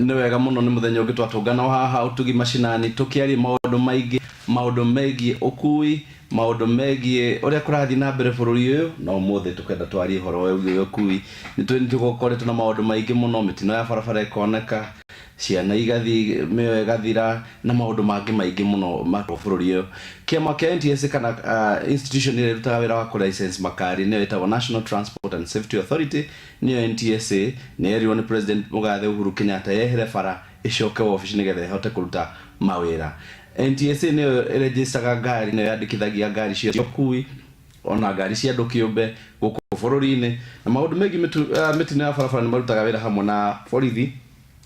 Nĩ wega mũno nĩ mũthenya ũngĩ twatũngana haha ũtugi macinani tũkĩaria maũndũ megiĩ ũkui, maũndũ megiĩ ũrĩa kũrathiĩ na mbere bũrũri ũyũ, no mũthĩ tũkenda twarie ũhoro wĩgiĩ ũkui. Nĩtũkoretwo na maũndũ maingĩ mũno, mĩtino ya barabara ĩkoneka, ciana igathiĩ mĩoyo ĩgathira na maũndũ mangĩ maingĩ mũno ma bũrũri ũyũ. Kĩama kĩa NTSA kana institution ĩrĩa ĩrutaga wĩra wa kũlicense makari nĩyo ĩtagwo National Transport and Safety Authority, nĩyo NTSA, nĩyerirwo nĩ President Mũgathe Uhuru Kenyatta yehere bara ĩcoke wabici nĩgetha ĩhote kũruta mawĩra. NTSA nĩyo ĩregistaga ngari, nĩyo yandĩkithagia ngari cia ũkui ona ngari cia andũ kĩũmbe gũkũ bũrũri-inĩ, na maũndũ megiĩ mĩtino ya barabara nĩmarutaga wĩra hamwe na borithi.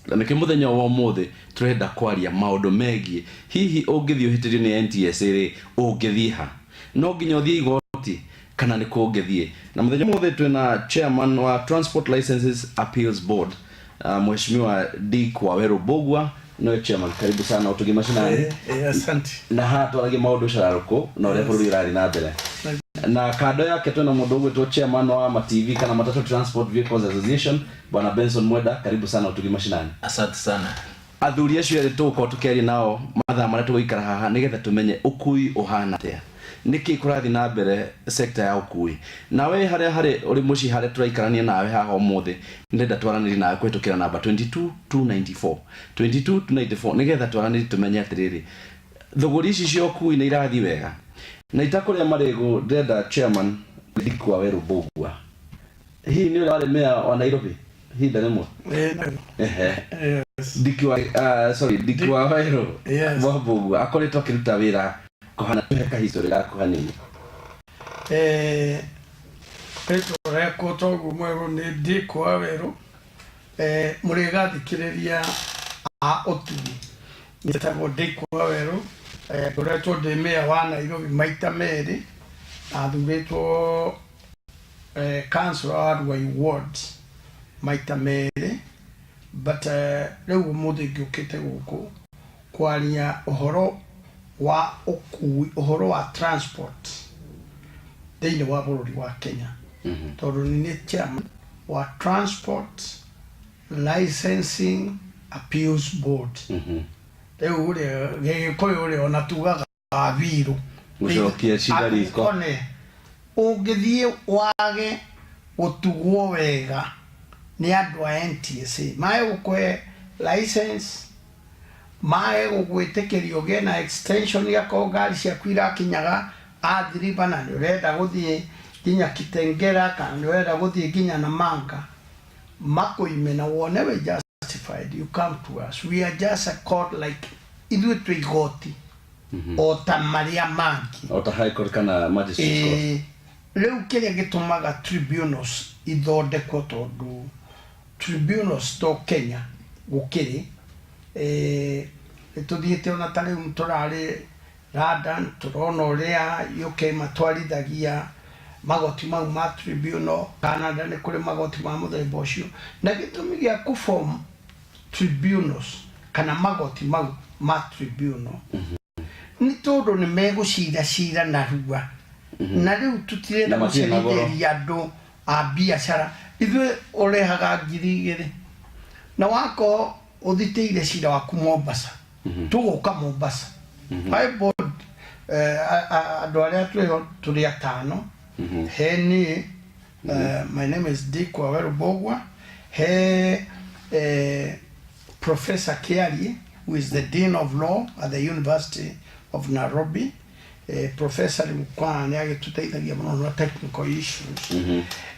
Na nĩkĩ mũthenya wa ũmũthĩ tũrenda kwaria maũndũ megiĩ hihi ũngĩthiĩ ũhĩtĩrio nĩ NTSA rĩ ũngĩthiĩ ha, no nginya ũthiĩ igoti kana nĩ kũngĩthiĩ. Na mũthenya ũmũthĩ twĩna chairman wa Transport Licenses Appeals Board, Mheshimiwa Dick Waweru Bogwa, no chairman, karibu sana ũtugi macinani. Asante. Na haha twaragia maũndũ cararũkũ na ũrĩa bũrũri ũrathiĩ na mbere. Na kando yake twĩna mũndũ ũgwĩtwo chairman wa MATV kana Matatu Transport Vehicles Association, Bwana Benson Mwenda, karibu sana ũtugi macinani. Asante sana. Athuri acio erĩ tũgũkorwo tũkĩaria nao mathaa marĩa tũgũikara haha nĩgetha tũmenye ũkui ũhana atĩa, nĩkĩ kũrathiĩ na mbere sekta ya ũkui. Nawe harĩa ũrĩ mũciĩ harĩa tũraikarania nawe haha ũmũthĩ, ndĩrenda twaranĩrie nawe kũhĩtũkĩra namba 22294 22294 nĩgetha twaranĩrie tũmenye atĩrĩrĩ thũgũri ici cia ũkui nĩ irathiĩ wega. Na itakũrĩa marĩgũ, ndĩrenda chairman Dick Waweru Bogwa, hihi nĩ ũrĩa warĩ meya wa Nairobi hinda rĩmwe? Dick Waweru Bogwa akoretwo akĩruta wĩra kũhana tweka history yako hanini. Petro reko togu mwego ni Dick Waweru, mũrĩgathikĩrĩria a ũtugi nĩtagwo Dick Waweru, ngoretwo ndĩ meya wa Nairobi maita merĩ, na thurĩtwo councillor wa Ruai Ward maita merĩ, but rĩu ũmũthĩ ngĩũkĩte gũkũ kwaria ũhoro wa ũkui, ũhoro wa transport thĩinĩ wa bũrũri wa Kenya. Tondũ nĩ chairman wa Transport Licensing Appeals Board. Rĩu gĩgĩkũyũ ũrĩa ona tugaga abiru gũcokia cira riko. Ũngĩthiĩ wage gũtugwo wega nĩ andũ a NTSA mahe gũkũhe license, mahe gũgwĩtĩkĩria ũgĩe na extension ya ko ngari ciaku irakinyaga Athi River, na nĩũrenda gũthiĩ nginya Kitengela kana nĩũrenda gũthiĩ nginya Namanga, makũime na wone we justified, you come to us. We are just a court like ithuĩ twĩ igoti o ta marĩa mangĩ, o ta high court kana magistrate court. Rĩu kĩrĩa gĩtũmaga tribunals ithondekwo, tondũ tribunals to Kenya gũkĩrĩ tũthiĩte ona ta rĩu tũrarĩ London, tũrona ũrĩa UK matwarithagia magoti mau ma tribunal, Canada nĩ kũrĩ magoti ma mũthemba ũcio. Na gĩtũmi gĩa kũform tribunals kana magoti mau ma tribunal nĩ tondũ nĩ megũcira cira narua, na rĩu tũtirenda gũcerithĩria andũ a biacara. Ithuĩ ũrehaga 2,000 na wako ũthitĩire cira waku Mombasa, tũgũka Mombasa board andũ arĩa twĩho tũrĩ atano, he niĩ, my name is Dick Waweru Bogwa, he Professor Kiarie, who is the Dean of Law at the University of Nairobi. Professor Mukwana nĩ agĩtũteithagia mũno na technical issues.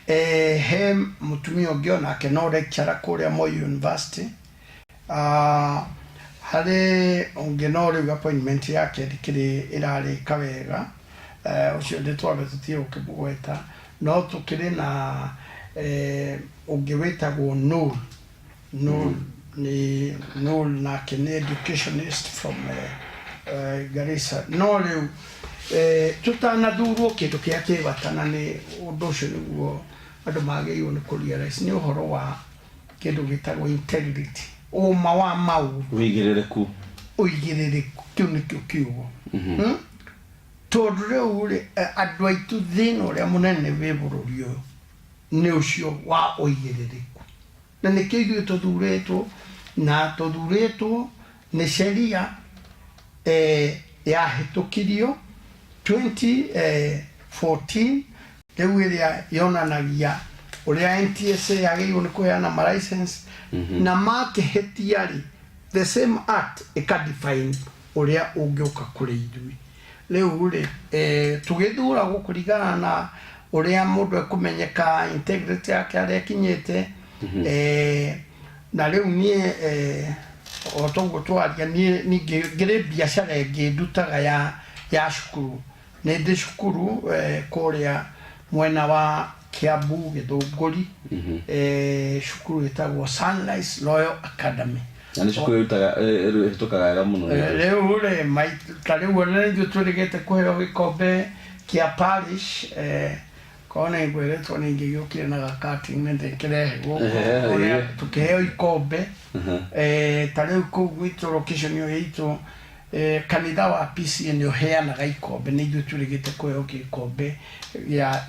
He mũtumia ũngĩ onake no lecturer kũrĩa Moi University. Harĩ ũngĩ no rĩu appointment yake ndĩkĩrĩ ĩrarĩka wega, ũcio ndĩtwambe tũtiĩ gũkĩmũgweta, no tũkĩrĩ na ũngĩ wĩtagwo Noel nake nĩ educationist from Garissa. No rĩu tũtanathurwo kĩndũ kĩrĩa kĩbatana nĩ ũndũ ũcio nĩguo andũ magĩrĩirwo nĩ kũrealize nĩ ũhoro wa kĩndũ gĩtagwo integrity, ũma wa maũndũ, ũigĩrĩrĩku kĩu nĩkĩo kiugo. Tondũ rĩu andũ aitũ thĩna ũrĩa mũnene wĩ bũrũri ũyũ nĩ ũcio wa ũigĩrĩrĩku, na nĩkĩo ithuĩ tũthurĩtwo na tuthuritwo ni sheria yahitukirio 2014 riu iria yonanagia uria NTSA yagĩrĩirwo nĩ kũheana ma license na makĩhĩtia ri the same act ĩka-define uria ũngĩũka kũrĩ ithuĩ rĩu ri tũgĩthuragwo kũringana na uria mũndũ ekũmenyeka integrity yake harĩa ĩkinyĩte na rĩu niĩ otoguo twaria niĩ ngĩrĩ biacara ĩngĩ ndutaga ya cukuru nĩ ndĩ cukuru kũrĩa mwena wa Kiambu Gĩthũngũri cukuru ĩtagwo Sunrise Royal Academy na cukuru ĩhĩtũkaga wega mũno rĩu rĩ tarĩu ona ithuĩ tũrĩgĩte kũheo gĩkombe kĩa parish kona ngwĩrĩtwo nĩ ingĩgĩũkire na gakati nĩ ndĩkĩrehe gũkũ tũkĩheo ikombe tarĩu kũu gwitũ location ĩyo itũ kanitha wa PCA nĩ ũheanaga ikombe nĩ ithuĩ tũrĩgĩte kũheo gĩkombe ya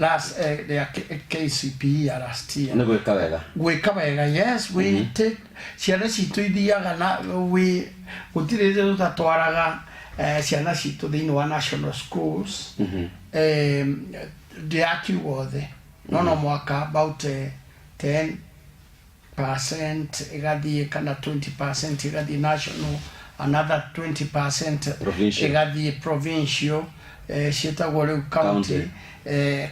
KCPE ya last year nĩ gwĩka wega yes we take ciana citũ ithiaga na gũtirĩ hĩndĩ tũtatwaraga ciana citũ thĩinĩ wa national schools ndiakiuothe no mwaka about 10% igathiĩ kana 20% igathiĩ national another 20% igathiĩ provincial ciĩtagwo rĩu county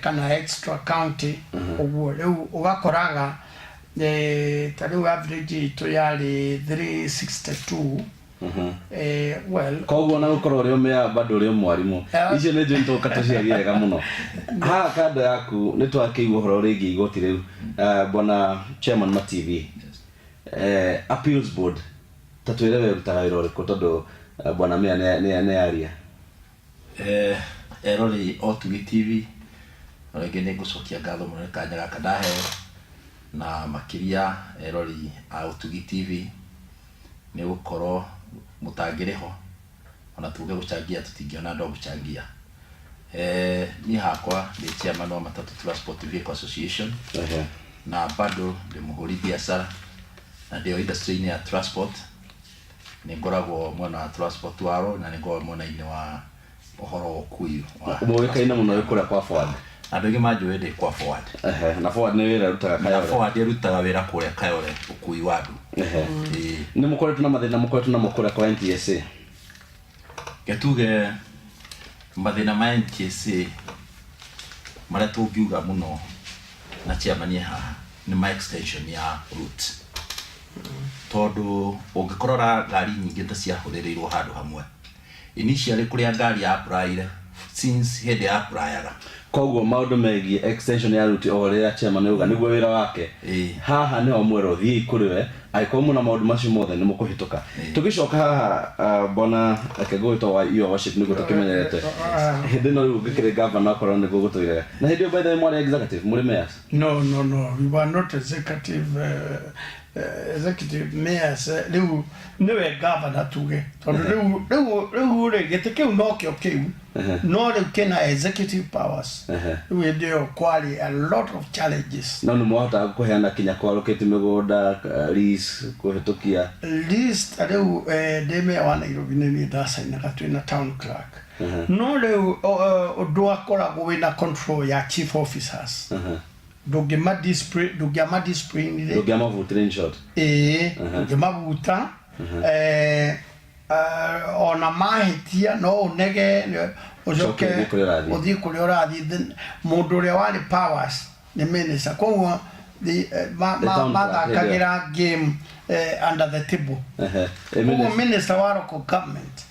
kana extra county ũguo rĩu ũgakoraga tarĩu average itũ yarĩ 362 well koguo na gũkorwo ũrĩ ũmea bado ũrĩ mwarimũ icio nĩ njũĩ tũka tũciarie wega mũno haha kando yaku nĩ twakĩigua ũhoro rĩngĩ igoti rĩu bwana chairman ma TV appeals board tatwĩre we ũrutaga wĩra ũrĩkũ tondũ bwana mĩa nĩ aria erori Otugi TV rĩngĩ nĩ ngũcokia ngatho mũno nĩ kanya gaka ndaheo na makĩria erori a Otugi TV nĩ gũkorwo mũtangĩrĩho ona tuge gũchangia tũtingĩona ndo gũchangia niĩ hakwa ndĩ chairman wa Matatu Transport Vehicle Association na bado ndĩ mũhũri biacara na ndĩ industry-inĩ ya transport nĩ ngoragwo mwena wa transport waro na nĩ ngoragwo mwena-inĩ wa ũhoro wa ũkui mũĩkaine mũno wĩ kũrĩa kwa Forward andũ aingĩ manjũĩ ndĩ kwa Forward na Forward nĩ wĩra ũrutaga Kayole Forward ĩrutaga wĩra kũrĩa Kayole ũkui wa andũ nĩ mũkoretwo na mathĩna mũkoretwo namo kũrĩa kwa NTSA getuge mathĩna ma NTSA marĩa tũngiuga mũno na chairman haha nĩ ma extension ya route tondũ ũngĩkorora ngari nyingĩ ta ciahũthĩrĩirwo handũ hamwe initially kũrĩa ngari ya apply since hĩndĩ ya applyaga koguo maũndũ megiĩ extension ya route o rĩrĩa chairman auga nĩguo wĩra wake haha nĩho mwero thiĩ kũrĩ we angĩkorwo mũna maũndũ macio mothe nĩ mũkũhĩtũka tũgĩcoka haha bona akĩgwĩtwo wa your worship nĩguo tũkĩmenyerete hĩndĩ ĩno rĩu gĩkĩrĩ governor akorwo nĩguo gũtũirega na hĩndĩ ĩyo by the way mwarĩ executive mũrĩ mayors no we were not executive mayors rĩu nĩwe governor tuge tondũ rĩu gĩtĩ kĩu no kĩo kĩu no rĩu kĩna executive powers rĩu hĩndĩ ĩyo kwarĩ a lot of challenges no nĩ mwahotaga kũheana kinya kwarũkĩte mĩgũnda lease kũhĩtũkia lease rĩu ndĩ mayor wa Nairobi nĩ niĩ ndacainaga twĩna town clerk no rĩu ũndũ akoragwo wĩna control ya chief officers ndũngĩma discipline ndũngĩmavutĩra in short ndũngĩmavuta ona mahĩtia no ũnege ũcoke ũthiĩ kũrĩa ũrathiĩ mũndũ ũrĩa warĩ powers nĩ minister koguo mathakagĩra game under the table koguo minister wa local government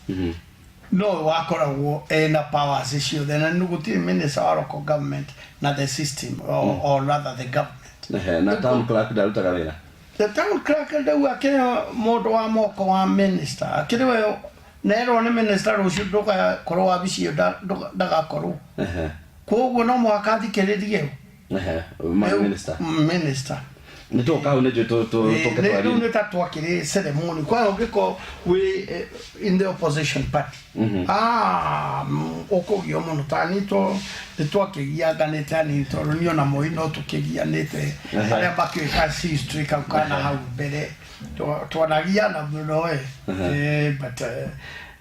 no wakoragwo ena powers icio then gũtirĩ minister wa local government na the system or rather the government na town clerk ndarutaga wĩra the town clerk ndau akĩrĩ mũndũ wa moko wa minister akĩrĩ we nerwo nĩ minister rũciũ ndũgakorwo wabici ĩyo ndagakorwo koguo no mũhaka athikĩrĩrie minister nĩ tũkahau nĩ njũĩ tũkĩtwarĩe rĩu nĩ ta twakĩrĩ ceremony kwa ũngĩkorwo wĩ in the opposition party ũkũgio mũno ta nĩ twakĩgianganĩte anini tondũ niĩ ona Moi no tũkĩgianĩte arĩa makĩũka history kau kana hau mbere twaragia na muno but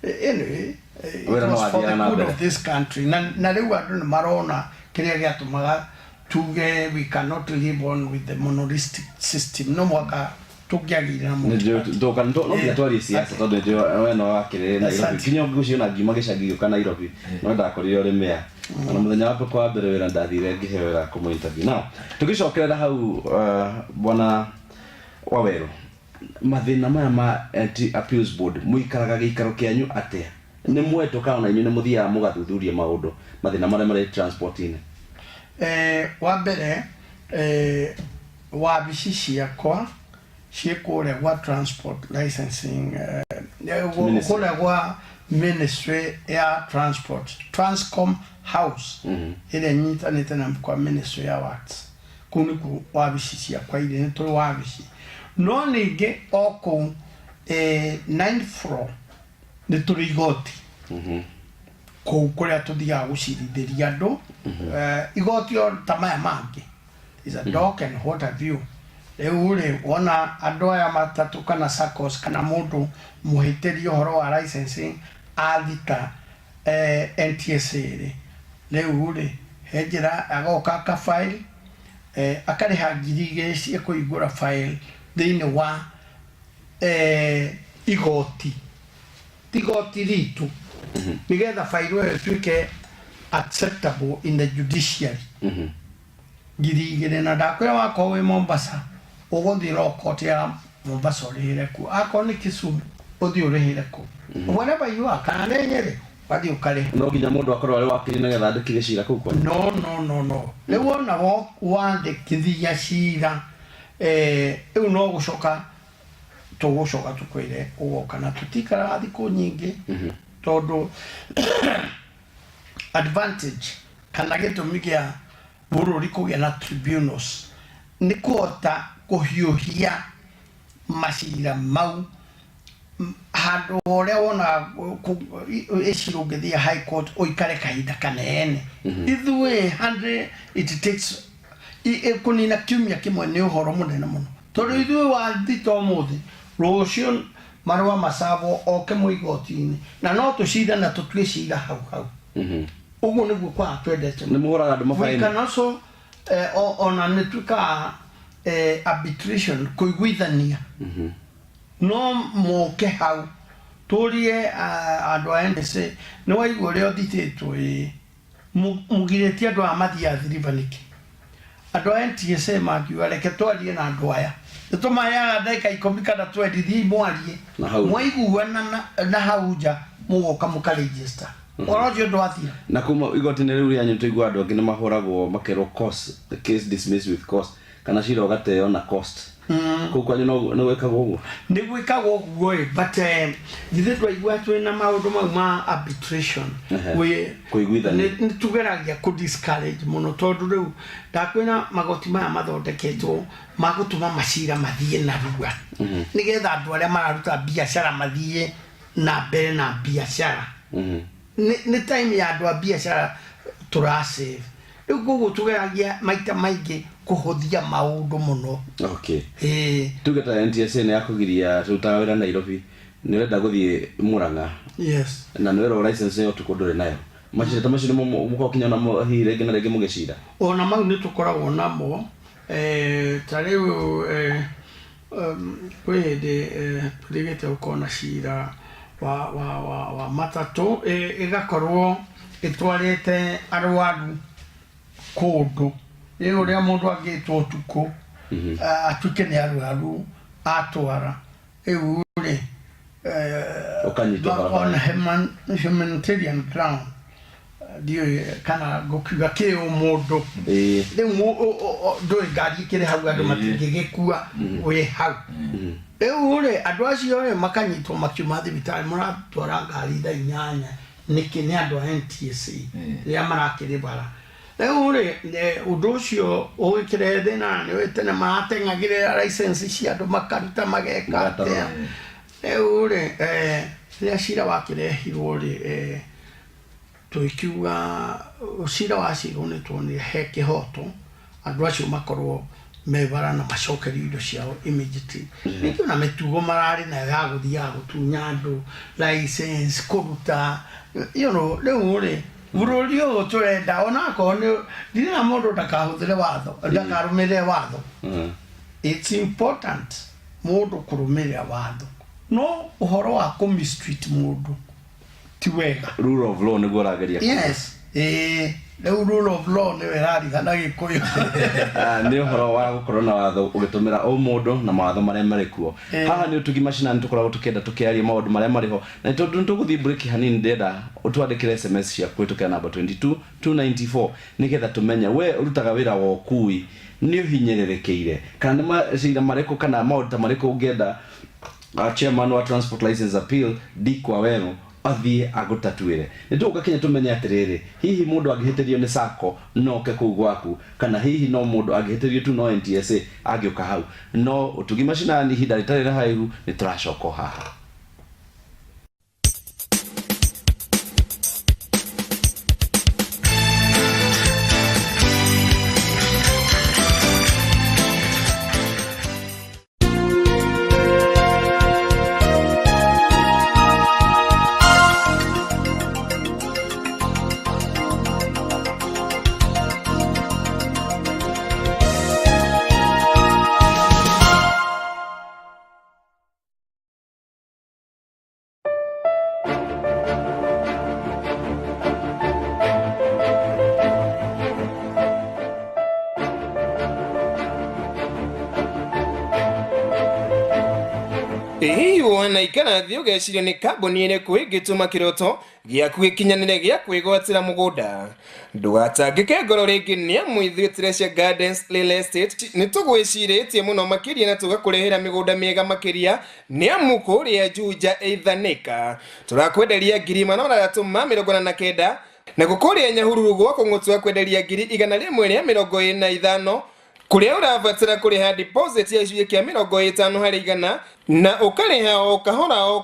anyway it was for the good of this country na riu andu ni marona kiria giatumaga tuge we cannot live on with the monolithic system no mwaka tugiagire na ndio tokan to no twari siasa tondu ndio weno wakire na Nairobi kinyo ngucio na ngima gicagi uka Nairobi no ndakorire uri mea na muthenya wako kwa mbere wira ndathire ngihewera kumu interview now tugicokerera hau bwana Waweru mathina maya ma appeals board muikaraga gikaro kianyu atia ni mweto kana inyu ni muthia mugathuthuria maundu mathina maria mari transportine wa mbere wabici ciakwa ciekure gwa transport licensing kule gwa ministry ya transport Transcom house ile nyitanite na kwa ministry ya works kuniku wabici ciakwa ile ni tuli wabici no ninge oko 9th floor ni tuli igoti kuria tuthia gucirithiria andu igoti o tamaya mangi is a dock and what have you ule ona andu aya matatu kana SACCOs kana mundu muhitirio horo wa licensing athita NTSA ule hejira agoka ka file akariha ngiri cie kuigura file thini wa igoti ritu nigetha file ĩyo ĩtuĩke acceptable in the judiciary ngiri na ndakwĩra wako wĩ Mombasa ũgũthiĩ law court ya Mombasa ũrĩhĩre ku akorwo nĩ Kisumu ũthiĩ ũrĩhĩre ku whenever you are kana nĩ Nyeri wathiĩ ũkarĩha no nginya mũndũ akorwo arĩ wakiri nigetha andĩkithie cira kũu kwa no rĩu ona wandĩkithia cira rĩu no gũcoka tũgũcoka tũkwĩre ũgoka na tũtikaraga thikũ nyingĩ tondu advantage kana gĩtũmi gĩa bũrũri kũgĩa na tribunals nĩ kũhota kũhiũhia macira mau handũ ũrĩa wona ĩcira ũngĩthiĩ high court ũikare kahinda kanene ithuĩ 100 it takes kũnina kiumia kĩmwe nĩ ũhoro mũnene mũno tondu ithuĩ wathita ũmũthĩ rũciũ marũa macabwo oke mũigoti-inĩ na no tũcira na tũtue cira hau ũguo nĩguo kwa twendete nĩ mũhũraga andũ mabaini kana so ona nĩ twĩkaga arbitration kũiguithania no moke hau tũrie andũ a NTSA nĩ waigua ũrĩa ũthitĩtwo mũgirĩtie andũ a mathiĩ athiriba nĩkĩ andũ a NTSA makiuga reke twarie na andũ aya nĩtũmaheaga ndagĩka 10 kana 20 thiĩ mwarie mwaiguana na hau nja mũgoka mũkaregister orocio ndwathia na kuma igoti-inĩ rĩu rĩanyu tũigua andũ angĩ nĩ mahũragwo makerwo cost the case dismissed with cost kana cira ũgateo na cost kũu kwanyu nĩ gwĩkagwo ũguo nĩ gwĩkagwo ũguo but githĩ twaigua twĩna maũndũ mau ma arbitration nĩ tũgeragia kũ discourage mũno tondũ rĩu ndakwĩna magoti maya mathondeketwo magũtũma macira mathiĩ narua nĩgetha andũ arĩa mararuta biacara mathiĩ na mbere na biacara nĩ time ya andũ a biacara tũrasave rĩu koguo tũgeragia maita maingĩ kuhuthia maundu muno okay tuge ta NTSA nĩ yakũgiria tũrutaga wĩra Nairobi nĩ ũrenda gũthiĩ Murang'a yes na nĩ wĩra license yo tuko ndũrĩ nayo macira ta macio mũko kinya na rĩngĩ na rĩngĩ mũgĩcira ona mau nĩ tũkoragwo namo ta rĩu kwĩ hĩndĩ tũrĩgĩte gũkorwo na cira wa matatũ ĩgakorwo ĩtwarĩte arwaru kũndũ rĩu ũrĩa mũndũ angĩtwo ũtukũ atuĩke nĩ arwaru atwara rĩu rĩ on humanitarian ground ndiũĩ kana ngũkiuga kĩ ũmũndũ rĩu ndũĩ ngari ĩkĩrĩ hau andũ matingĩgĩkua wĩ hau rĩu rĩ andũ acio rĩ makanyitwo makiuma thibitarĩ maratwara ngari thaa 8 nĩkĩ nĩ andũ a NTSA rĩrĩa marakĩrĩ bara rĩu rĩ ũndũ ũcio ũgĩkĩre thĩna nĩ wĩ tene marateng'agĩrĩra license cia andũ makaruta mageka atĩa rĩu rĩ rĩrĩa cira wakĩrehirwo rĩ tũkiuga cira wacirwo nĩ tuonire he kĩhoto andũ acio makorwo mebara na macokerio indo ciao immediately nĩkĩo na mĩtugo mararĩ na ya gũthiaga gũtunya andũ license kũruta rĩu rĩ bũrũri ũyũ tũrenda onakorwo ndirĩ na mũndũ ndakahũthĩre watho ndakarũmĩrĩre watho. It's important mũndũ kũrũmĩrĩra watho no ũhoro wa kũmistreat mũndũ ti wega. Rule of law nĩguo ũrageria. Yes rĩu rule of law nĩwe rarigana Gĩkũyũ. Nĩ ũhoro wa gũkorwo na watho ũgĩtũmĩra o mũndũ na mawatho marĩa marĩ kuo. Haha nĩ ũtugi macinani tũkoragwo tũkĩenda tũkĩaria maũndũ marĩa marĩ ho na tondũ nĩtũgũthiĩ break hanini ndĩrenda ũtwandĩkĩre SMS ciaku kũhĩtũkĩra namba 22294 nĩgetha tũmenye we ũrutaga wĩra wa ũkui nĩ ũhinyĩrĩrĩkĩire kana nĩ macira marĩkũ kana maũndũ ta marĩkũ ũngĩenda chairman wa Transport License Appeal Dick Waweru athiĩ agũtatuĩre. Nĩtũgũka Kenya tũmenye atĩrĩrĩ hihi mũndũ angĩhĩtĩrio nĩ SACCO noke kũu gwaku kana hihi no mũndũ angĩhĩtĩrio tu no NTSA angĩũka hau no ũtugi macinani ihinda rĩtarĩ rĩraihu nĩ tũracoka haha. Wana ikana thio gecirio ni kaboni ĩrĩkũ ĩngĩtũma kĩroto gĩaku gĩkinyanĩre gĩa kwĩgwatĩra mũgũnda. Ndũgatangĩke ngoro rĩngĩ nĩ amu ithuĩ Treasure Gardens Real Estate nĩ tũgwĩcirĩtie mũno makĩria na tũgakũrehera mĩgũnda mĩega makĩria nĩ amu kũrĩa Juja Eithanĩka tũrakwenderia 349 na gũkũrĩa Nyahururu gwakũ ng'ũtũ kwenderia 145 kuria urabatara kuriha deposit ya icunjĩ kĩa 50 harĩ igana na ũkarĩha o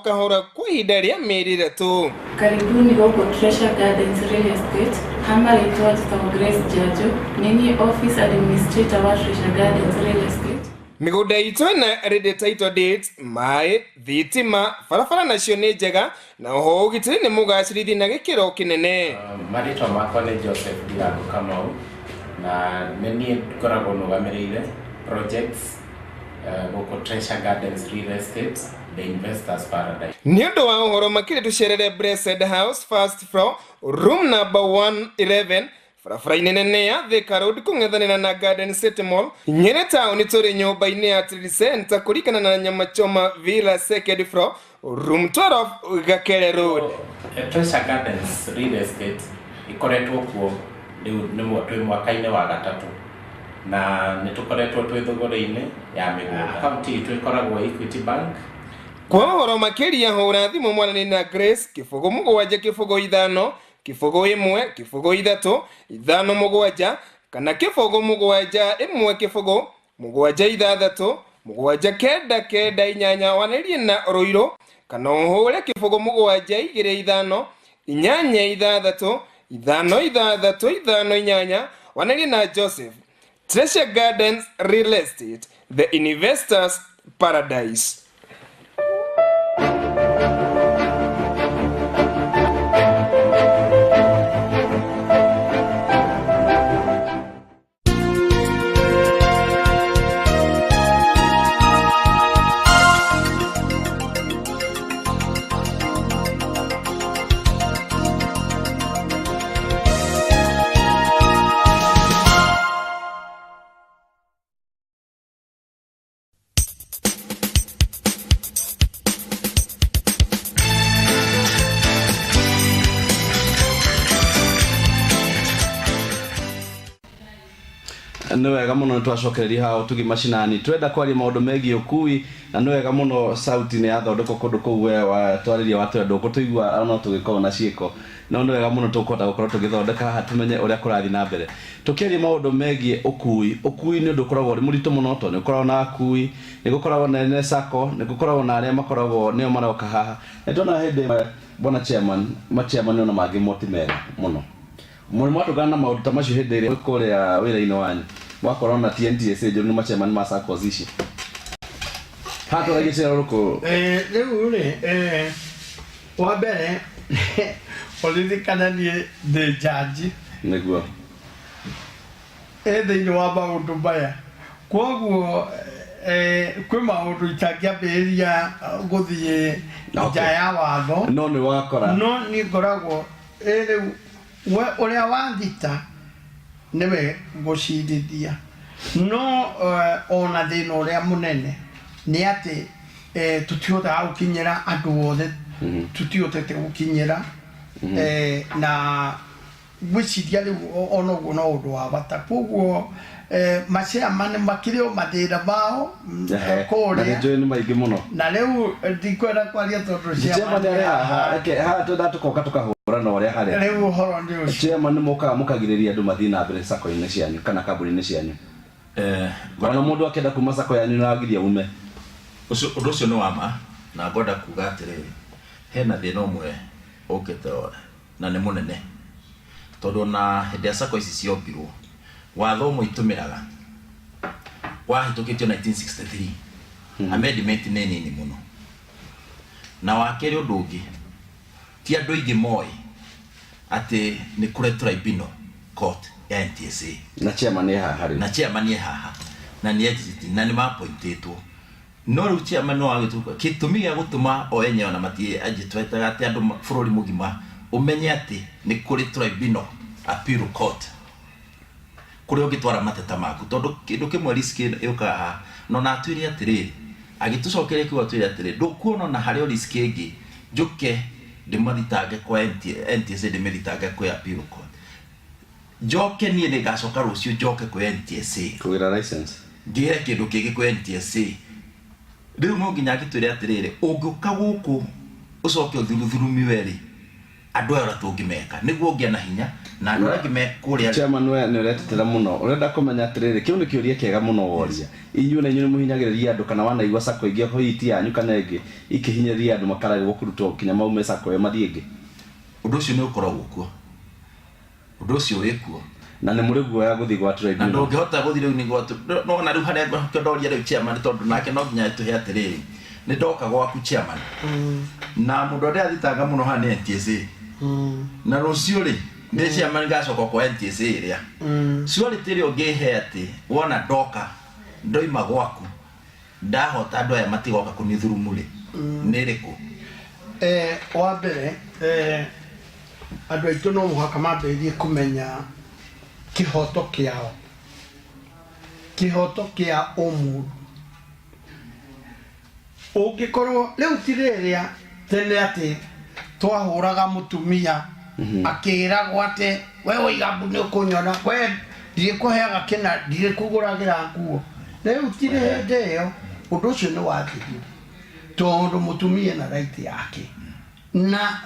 kahora kwa ihinda rĩa mĩeri 3. Karibuni gũkũ Treasure Gardens Real Estate. Hama rĩtwa njĩtagwo Grace Njanjo, nĩ office administrator wa Treasure Gardens Real Estate. Mĩgũnda itũ ĩna ready title deeds, maĩ, thitima, barabara nacio nĩ njega na oho ũgitĩri nĩ mũgacĩrithi na gĩkĩro kĩnene. Marĩtwa makwa nĩ Joseph Ndirango Kamau na nĩ ngoragwo nũgamĩrĩire projects gũkũ Treasure Gardens Real Estate, the Investors Paradise. Nĩ ũndũ wa ũhoro makĩria tũcerere Blessed House first floor room number 111 barabara-inĩ nene ya Thika Road kũng'ethanĩra na Garden City Mall Nyeri Town. Tũrĩ nyũmba-inĩ ya Trade Center kũringana na Nyama Choma Villa second floor room 12 Gakere Road. Treasure Gardens Real Estate ikoretwo kuo twĩ mwaka-inĩ wa gatatũ na nĩ tũkoretwo twĩ thũgũrĩ-inĩ ya mĩgũnda. Akaunti itũ ĩkoragwo Equity Bank. Kwa ũhoro makĩria hũra thimũ mwaranĩrie na Grace 0705 1 3 kana 07 1 7 wanĩrie na Rũirũ kana ũhũre 07 2 5 wanĩrie na Joseph. Treasure Gardens Real Estate, the Investors Paradise. Nĩ wega mũno nĩtwacokereria haha ũtugi macinani twenda kwaria maũndũ megiĩ ũkui na nĩ wega mũno sauti nĩ yathondekwo kũndũ kũu we watwarĩria watwenda ndũgũtũigua no tũgĩkorwo na ciĩko no nĩ wega mũno tũkũhota gũkorwo tũgĩthondeka haha tũmenye ũrĩa kũrathiĩ na mbere tũkĩaria maũndũ megiĩ ũkui nĩ ũndũ ũkoragwo ũrĩ mũritũ mũno tondũ nĩ ũkoragwo na akui nĩ gũkoragwo na ene SACCO nĩ gũkoragwo na arĩa makoragwo nĩo maroka haha nĩtwona hĩndĩ bwana chairman ona mangĩ moti mega mũno mũrimo atũgana na maũndũ ta macio hĩndĩ ĩrĩa kũrĩa wĩra-inĩ wanyu wakorwo na TNTSA ndio ni machema ni masakos ici hato ragicera ruko riu ri wa mbere olithikana ni the judge niguo thĩinĩ wa maũndũ maya koguo kwĩ maũndũ itangĩambĩrĩria gũthiĩ nja ya watho no nĩ wakora no nĩ ngoragwo rĩu ũrĩa wathita nĩwe gũcirithia no ona thĩna ũrĩa mũnene nĩ atĩ tũtihotaga gũkinyĩra andũ othe tũtihotete gũkinyĩra na gwĩciria rĩu ona ũguo no ũndũ wa bata koguo maciama nĩ makĩrĩ o mathĩna mao kũrĩa nĩ maingĩ mũno na rĩu ndikwenda kwaria tondũ ciama haha twenda tũkoka tũkahũra na ũrĩa harĩa rĩu ũhoro nĩ ũcio ciama nĩ mokaga mũkagirĩria andũ mathiĩ na mbere sako-inĩ cianyu kana kambuni-inĩ cianyu ona mũndũ akĩenda kuma sako yanyu na agiria ume ũndũ ũcio nĩ wama na ngwenda kuga atĩrĩrĩ hena thĩna ũmwe ũkĩte na nĩ mũnene tondũ na hĩndĩ ya sako ici ciombirwo watho ũmwe itũmĩraga wahĩtũkĩtio 1963 amendment nĩ nini mũno na wakerĩ ũndũ ũngĩ ti andũ aingĩ moĩ atĩ nĩ kũrĩ tribunal court ya NTSA na chairman nĩ haha na chairman nĩ haha na nĩ existing na nĩ mapointĩtwo no rĩu chairman no agĩtuka gĩtũmi gĩa gũtũma o enyewe na matie anjĩtwetaga atĩ andũ bũrũri mũgima ũmenye atĩ nĩ kũrĩ tribunal appeal court kũrĩa ũngĩtwara mateta maku tondũ kĩndũ kĩmwe risk yũkaga no na atwĩre atĩrĩrĩ agĩtũcokeria kiugo atwĩre atĩrĩrĩ ndũkuona na harĩ risk ĩngĩ njũke ndĩmathitange kwa NTSA ndĩmĩthitange kwa appeal court njoke niĩ nĩ ngacoka rũciũ njoke kwa NTSA kũgĩra license ngĩre kĩndũ kĩngĩ kwa NTSA rĩu no nginya agĩtwĩre atĩrĩrĩ ũngĩũka gũkũ ũcoke ũthuruthurumiwe rĩ andũ aya tũngĩmeka nĩguo ũngĩa na hinya na andũ angĩ mekũrĩa chairman we nĩ ũretetera mũno ũrenda kũmenya atĩrĩrĩ kĩu nĩ kĩũria kĩega mũno woria inyuĩ na inyuĩ nĩ mũhinyagĩrĩria andũ kana wanaigua sako ingĩ hoiti yanyu kana ĩngĩ ikĩhinyĩrĩria andũ makaragwo kũrutwo kinya maume sako ĩyo mathiĩ ĩngĩ ũndũ ũcio nĩ ũkoragwo kuo ũndũ ũcio ũrĩ kuo na nĩ mũrĩ guoya gũthiĩ gwa tribunal na ndũngĩhota gũthiĩ rĩu nĩ gwa no na rĩu harĩa ngĩndoria rĩu chairman tondũ nake no nginya tũhe atĩrĩrĩ nĩ ndoka gwaku chairman na mũndũ ũrĩa athitanga mũno haha nĩ NTSA na rũciũ rĩ nĩ chairman ngacoka kwa NTSA ĩrĩa ciorĩ tĩrĩ ũngĩhe atĩ wona ndoka ndoima gwaku ndahota andũ aya matigoka kũnithurumu rĩ nĩ rĩkũ wa mbere andũ aitũ no mũhaka mambĩrĩrie kũmenya kĩhoto kĩao kĩhoto kĩa ũmũndũ ũngĩkorwo rĩu ti rĩrĩa tene atĩ twahũraga mũtumia akĩragwo atĩ we ũigambu nĩ ũkũnyona we ndirĩ kũheaga kĩna ndirĩ kũgũragĩra nguo rĩu ti hĩndĩ ĩyo ũndũ ũcio nĩ wathirire tondũ mũtumia na right yake na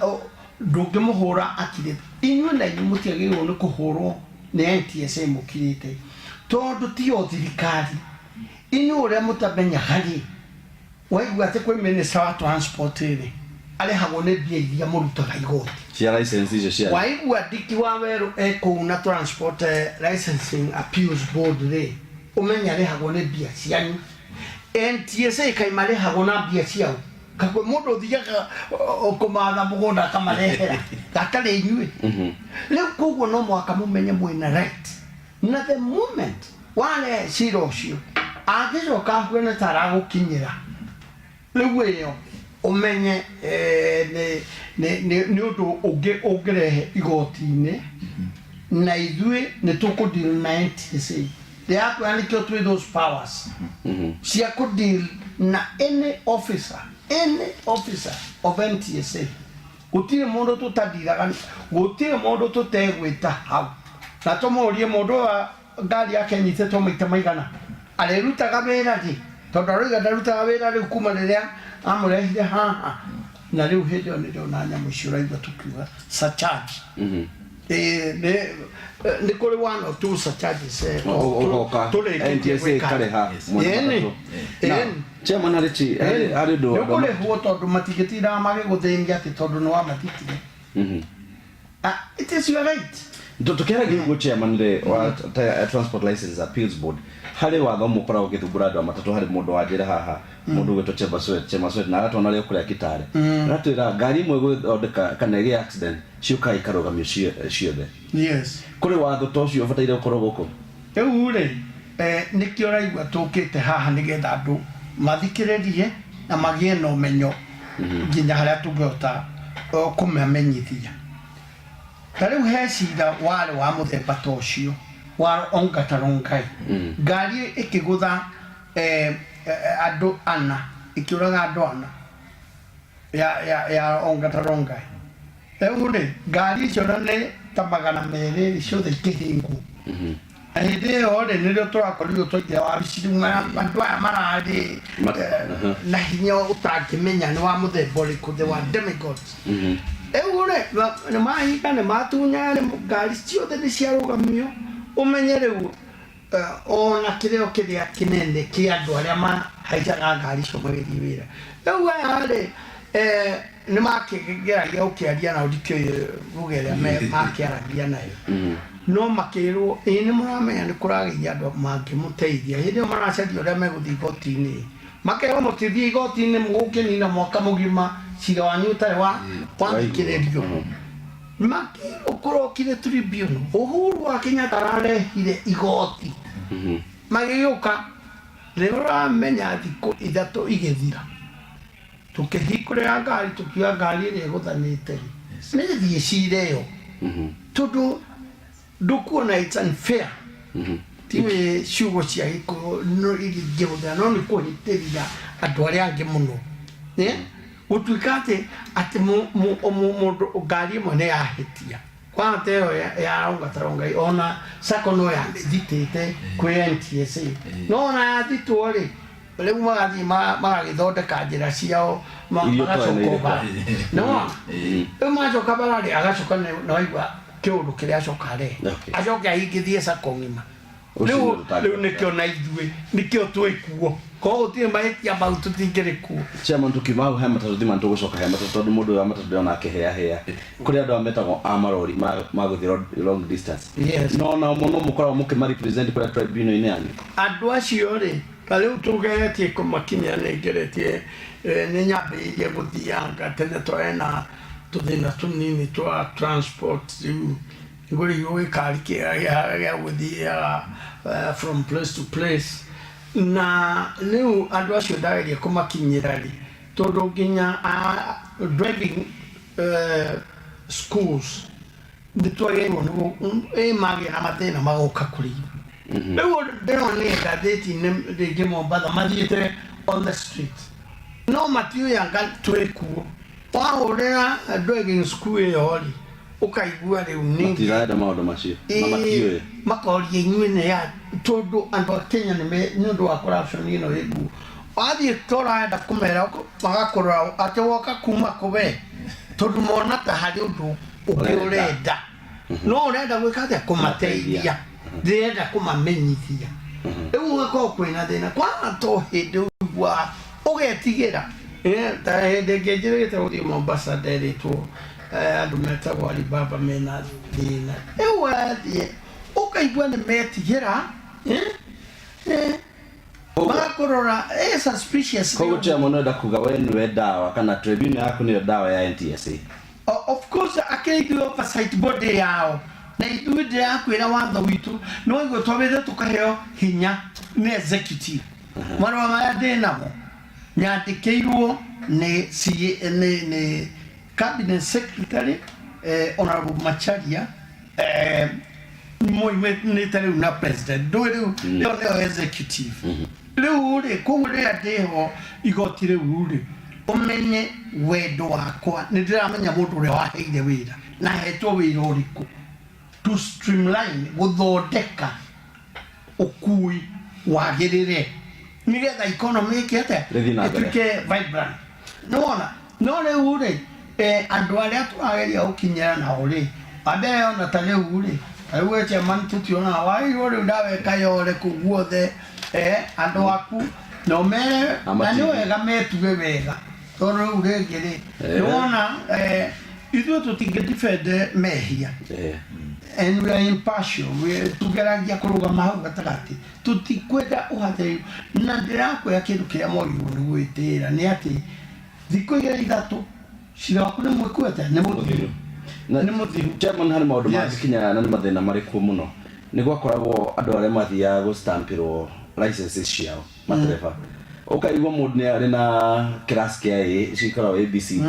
ndũngĩmũhũra akirĩ inyuĩ na inyuĩ mũtiagĩrĩirwo nĩ kũhũrwo nĩ NTSA mũkirĩte tondũ ti o thirikari inyuĩ ũrĩa mũtamenyaga rĩ waigua atĩ kwĩ minister wa transport rĩ arĩhagwo nĩ mbia iria mũrutaga igoti cia license icio cia waigua Ndiki Waweru ekũu na transport licensing appeals board rĩ ũmenya arĩhagwo nĩ mbia cianyu NTSA kaima arĩhagwo na mbia ciao kakwe mũndũ ũthiaga kũmatha mũgũnda akamarehera gatarĩ inyuĩ rĩu koguo no mũhaka mũmenye mwĩna right na the moment wale cira ũcio angĩcoka akuona ta aragũkinyĩra rĩu ĩyo ũmenye nĩ ũndũ ũngĩrehe igoti-inĩ na ithuĩ nĩ tũkũdeal na NTSA rĩakũyanĩkio twĩ those powers cia kũdeal na any officer of NTSA gũtirĩ mũndũ tũtadiraga gũtirĩ mũndũ tũtegwĩta hau na tũmũrie mũndũ wa ngari yake nyitĩtwo maita maigana arĩrutaga wĩra rĩ tondũ arauga ndarutaga wĩra rĩu kuma rĩrĩa amũrehire haha na rĩu hĩndĩ ĩyo nĩrĩo na nyamũ icio ũraigua tũkiuga surcharge nĩ kũrĩ one or two surcharges NTSA karĩha chairman harĩ nĩ kũrĩhwo tondũ matigĩtiraga magĩgũthĩnia atĩ tondũ nĩ wamatitire it is your right Tukera githugo chairman de wa transport license appeals board hali watho mukoragwo githumbura andu matatu hari mundu wanjira haha mundu gweto Chemaswet na agatona rio kuria Kitale natwira ngari imwe guthondeka kana igi accident ciuka ikarugamio ciothe yes kuri watho tocio bataire gukorwo guko ri nikio raigua tukite haha nigetha andu mathikiririe na magie no menyo nginya haria tungihota kumamenyithia tariu he cira wale wa muthemba tocio wa Ongatarongai ngari ikigutha andu ana ikiuraga andu ana ya Ongatarongai ri ngari icio ne ta 200 ciothe ikihingu hindi yo ri nirio turakorirwo twaithia wabici andu aya marari na hinya utangimenya ni wa muthemba uriku the wa demigods ri ni mahinga ni matunya ni ngari ciothe ni ciarugamio umenye riu ona kirio kiria kinene kia andu aria mahaicaga ngari cio magithii wira riu aya ri ni makigeragia ukiaria na ndikio rugeria makiaragia nayo no makirwo ni muramenya ni kuragia andu mangimuteithia hindi maracaria uria meguthii igoti-ini makero mutithie igoti-ini mugukinina mwaka mugima cira wanyu utari wa kwandikiririo makiro kurokire tribunal Uhuru wa Kenyatta ararehire igoti magiyuka riu ramenya thiku ithatu igithira tukihikuria ngari tukiwa ngari iri guthanite nithie cira iyo tondu ndukuona it's unfair tiwe ciugo cia giko no igithia no ni kuhitirira andu aria angi muno utuikate ati mundu ngari imwe ni yahitia kwa teo ya Ongatarongai ona sako no ya thitite kwi NTSA no na ya thitwo ri riu magathi magagithondeka njira ciao magacoka no riu macoka barari agacoka na waigua kiundu kiria acoka re acoke ahingithie sako ng'ima riu nikio na ithue nikio twikuo ko utie mahitia mau tutingiri ku chairman tukimau he matatu thima tugucoka he matatu tondu mundu wa matatu ndona akihea kuri andu ametagwo amarori maguthi long distance no na muno mukoragwo mukimarepresent kuri tribunal-ini yanyu andu acio ri riu tugeretie kumakinya nengeretie ni nyambiirie guthianga tene twena tuthina tunini twa transport nguri yo ikariki ya guthia from place to place na riu andu acio ndageria kumakinyira ri tondu nginya driving schools nditwagirwo ni magi na mathina magoka kuri riu ndĩrona nĩ ngathĩti-inĩ rĩngĩ Mombatha mathiĩte on the street no matioyanga twĩkuo wahũrĩra driving school ĩyo rĩ ukaigua riu ni tirada maundu macio mamatioe makoria inyuĩ nĩ ya tondu andu a Kenya nĩ undu wa corruption ino ĩgu wathie torenda kumera magakorora ati woka kuma kube tondu mona ta hari undu ũrenda no urenda gwĩka atĩa kumateithia ndĩrenda kumamenyithia rĩu gũkorwo kwĩna thĩna kwana to hĩndĩ ũigua ũgetigĩra ta hĩndĩ ĩngĩ njĩrĩte gũthiĩ Mombasa nderitwo andu metagwo Alibaba mena thĩna rĩu wathiĩ ũkaigua nĩ metigĩra magakorora suspicious koguo chairman nenda kuga we niwe dawa kana tribunal yaku niyo dawa ya NTSA of course akeithio oversight body yao na ithuĩ ndĩrakwĩra watho witũ no igwe twawĩte tũkaheo hinya nĩ executive marũa maya ndĩnamo nyandĩkĩirwo nĩ cabinet secretary honorable Macharia moimenĩte rĩu na president ndũĩ rĩu nĩyo executive rĩu rĩ koguo rĩrĩa ndĩho igoti rĩu rĩ umenye wendo wakwa nĩ ndĩramenya mũndũ ũrĩa waheire wĩra na hetwo wĩra ũrĩkũ to streamline guthondeka ukui wagirire nigetha economy ikete ituke vibrant nona no riu ri andu aria turageria ukinyira na uri ambere ona ta riu ri riu eche man tutiona wairu riu ndaweka yore kuguothe andu aku no mere na ni wega metuge wega tondu riu ringi ri nona ithuĩ tũtingĩdefend mehia and we are impartial. We tugeragia kurugama hau gatagati tutikwenda uhatheri na ndirakwira kindu kiria morirwo ni gwitira ni ati thikũ igĩrĩ ithatũ cira waku nĩ mwĩkwete nĩ mũthiru nĩ mũthiru. Chairman, harĩ maũndũ mangĩkinya na nĩ mathĩna marĩkuo mũno nĩ gwakoragwo andũ arĩa mathiaga gũstampĩrwo licenses ciao matereba ũkaigua mũndũ nĩ arĩ na class kĩa A cikoragwo ABCD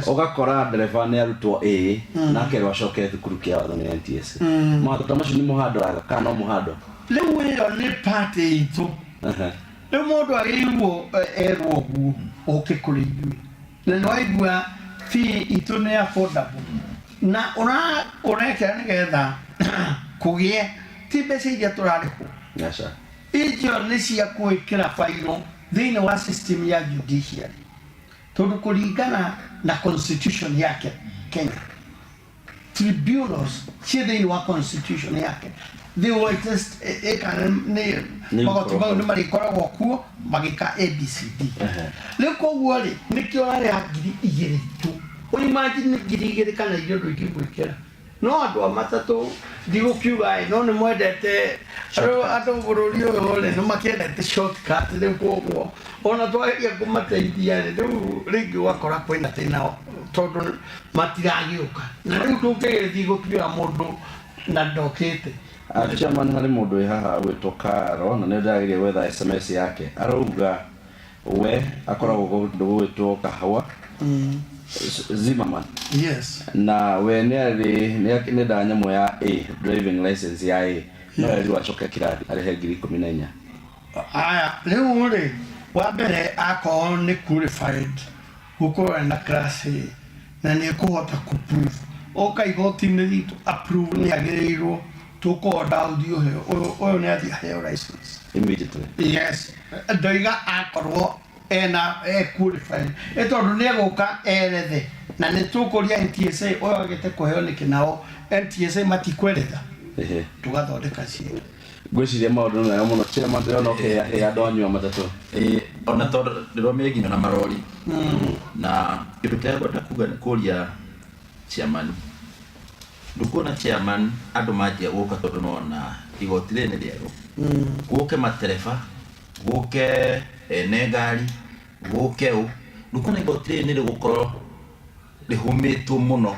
ũgakora ndereba nĩ arutwo A na akerwo acoke thukuru kĩa watho nĩ NTSA. Maũndũ macio nĩ mũhandũraga kana no mũhandũ? Rĩu ĩyo nĩ party itũ. Rĩu mũndũ agĩrĩirwo erwo ũguo ũke kũrĩ ithuĩ na nĩ waigua fee itũ nĩ affordable na ũrekĩra nĩgetha kũgĩe ti mbeca iria tũrarĩhwo icio nĩ cia gwĩkĩra fairo thĩinĩ wa system ya judiciary tondũ kũringana na constitution yake Kenya tribunals ciĩ thĩinĩ wa constitution yake magoti mau nĩ marĩkoragwo kuo magĩka ABCD. Rĩu koguo rĩ nĩkĩo arĩa 2,000 tu imagine 2,000 kana irio ndũ ingĩgwĩkĩra no andũ a matatũ ndigũkiuga no nĩ mwendete andũ bũrũri ũyũ rĩ nĩ makĩendete shortcut. Rĩu koguo ona twageria kũmateithia rĩu rĩngĩ ũgakora kwĩna thĩna tondũ matiragĩũka na rĩu tũngĩgĩthiĩ gũkiuga mũndũ na ndokĩte. Chairman, harĩ mũndũ wĩ haha gwĩtwo Karo na nĩ ndagĩrĩire gwetha SMS yake arauga we akoragwo gwĩtwo Kahawa Zimmerman. Yes. Na we nĩ nda nyamũ ya A driving license ya A no rĩu acoke kĩrathi arĩhe 14,000. Aya rĩu rĩ wa mbere akorwo nĩ qualified gũkorwo na class A na nĩ kũhota kũprove oka igoti-inĩ ritũ approve nĩ agĩrĩirwo tukoda audio ũyũ nĩ athiĩ aheo license immediately. Yes, ndoiga akorwo ena qualified tondũ nĩ egũka erethe na nĩ tũkũria NTSA ũyũ agĩte kũheo nĩkĩ nao NTSA matikweretha tũgathondeka ciĩga. Ngwĩciria maũndũ nĩ mega mũno Chairman, ndĩrona ũkĩhe andũ anyua matatũ ona tondũ ndĩromire nginya na marori na kĩndũ kĩrĩa ngwenda kuga nĩ kũria Chairman ndukuona Chairman andũ manjia gũka tondũ nona igoti rĩrĩ nĩ rĩerũ gũke matereba gũke ene ngari gũke ndukuona igoti rĩrĩ nĩ rĩgũkorwo rĩhũmĩtwo mũno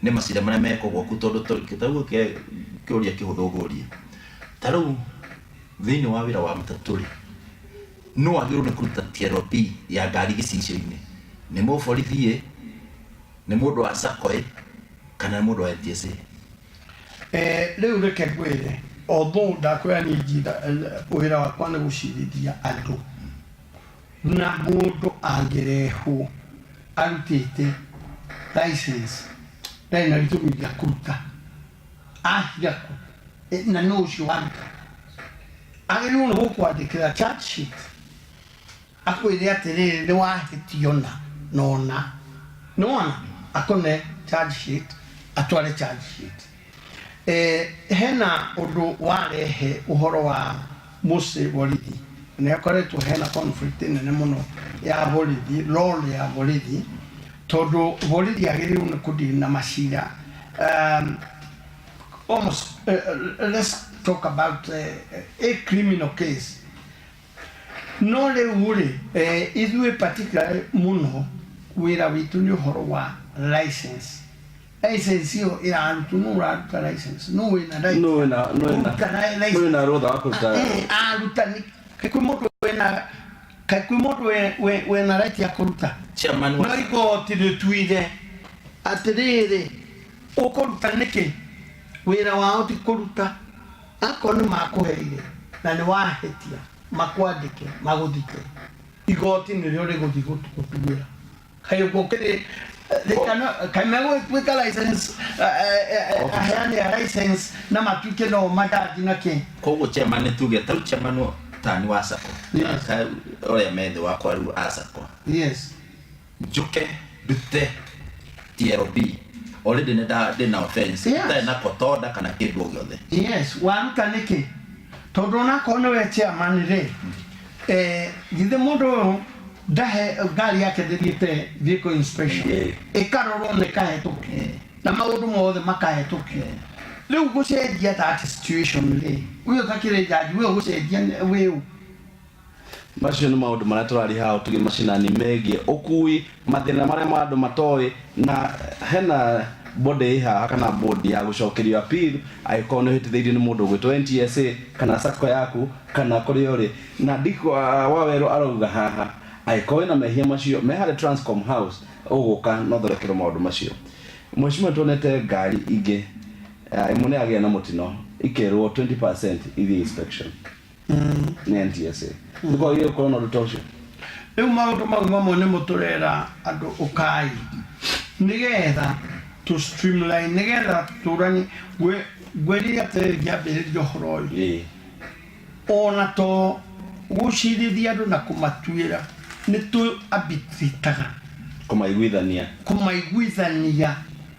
nĩ macira marĩa mekwo gwaku tondũ kĩtaguo kĩũria kĩhũthũ gũria ta rĩu thĩinĩ wa wĩra wa matatũ rĩ no agĩrĩirwo nĩ kũruta TLP ya ngari gĩcicio-inĩ nĩ mũborithi nĩ mũndũ wa SACCO kana mũndũ wa NTSA. Rĩu reke ngwĩre although ndakwĩra niĩ njira wĩra wakwa nĩ gũcirithia andũ na mũndũ angĩrehwo arutĩte license ndarĩ na gĩtũmi gĩa kũruta ahira ku na no ũcio waruta agĩrĩirwo nĩ gũkwandĩkĩra charge sheet akwĩre atĩrĩrĩ nĩ wahĩtio nona nona akone charge sheet atware charge sheet. Hena ũndũ warehe ũhoro wa Mose borithi nĩ akoretwo hena conflict nene mũno ya borithi role ya borithi tondũ borithi agĩrĩirwo nĩ kũdeal na macira almost let's talk about a criminal case no rĩu rĩ ithuĩ particularly mũno wĩra witũ nĩ ũhoro wa license ĩyo ĩrarutu no ũraruta license no wĩna rũtha wa kũruta aruta kwĩ mũndũ wĩna right ya kũruta no igoti rĩtuire atĩrĩrĩ ũkũruta nĩkĩ wĩra wao ti kũruta akorwo nĩ makũheire na nĩ wahĩtia makwandĩke magũthike igoti nĩrĩo rĩgũthiĩ gũtuĩra kaĩ gũkĩrĩ kaimegwĩka license aheane ya license na matuĩke no madathi na kĩ koguo Chairman nĩ tuge ta Chairman tani wa SACCO ũrĩa methe wakwa rĩu a SACCO njuke ndute TLP already ndĩna offense ndĩ na kotoda kana kĩndũ o gĩothe waruta nĩkĩ tondũ onakorwo nĩwe Chairman rĩ githĩ mũndũ ndahe ngari yake thiĩte vehicle inspection ĩkarorwo nĩ kahĩtũkio na maũndũ mothe makahĩtũkio Leo gucenjia that situation ri uyo takire jaji uyo gucenjia weu macio nĩ maũndũ marĩa tũrari hao tũgĩ macinani megie ũkui mathĩna marĩa andũ matoĩ na hena body haha kana body ya gũcokerio appeal angĩkorwo nĩ ũhĩtithĩirio nĩ mũndũ ũgwĩtwo NTSA kana sacco yaku kana kũrĩa ũrĩ na ndiko Waweru arauga haha angĩkorwo wĩna mehia macio me harĩ Transcom House ũgũka no thondekero maũndũ macio. Mheshimiwa tuonete ngari ingĩ imwe nĩ agĩa na mũtino ikerwo 20% ithiĩ inspection nĩ NTSA nĩguo hiyo korona rutosho rĩu maũndũ mau mamwe nĩ mũtũrera andũ ũkai nĩgetha to streamline nĩgetha tũrani gwĩrĩria tũngĩambĩrĩria ũhoro ũyũ ona to gũcirithia andũ na kũmatuĩra nĩ tũambititaga kũmaiguithania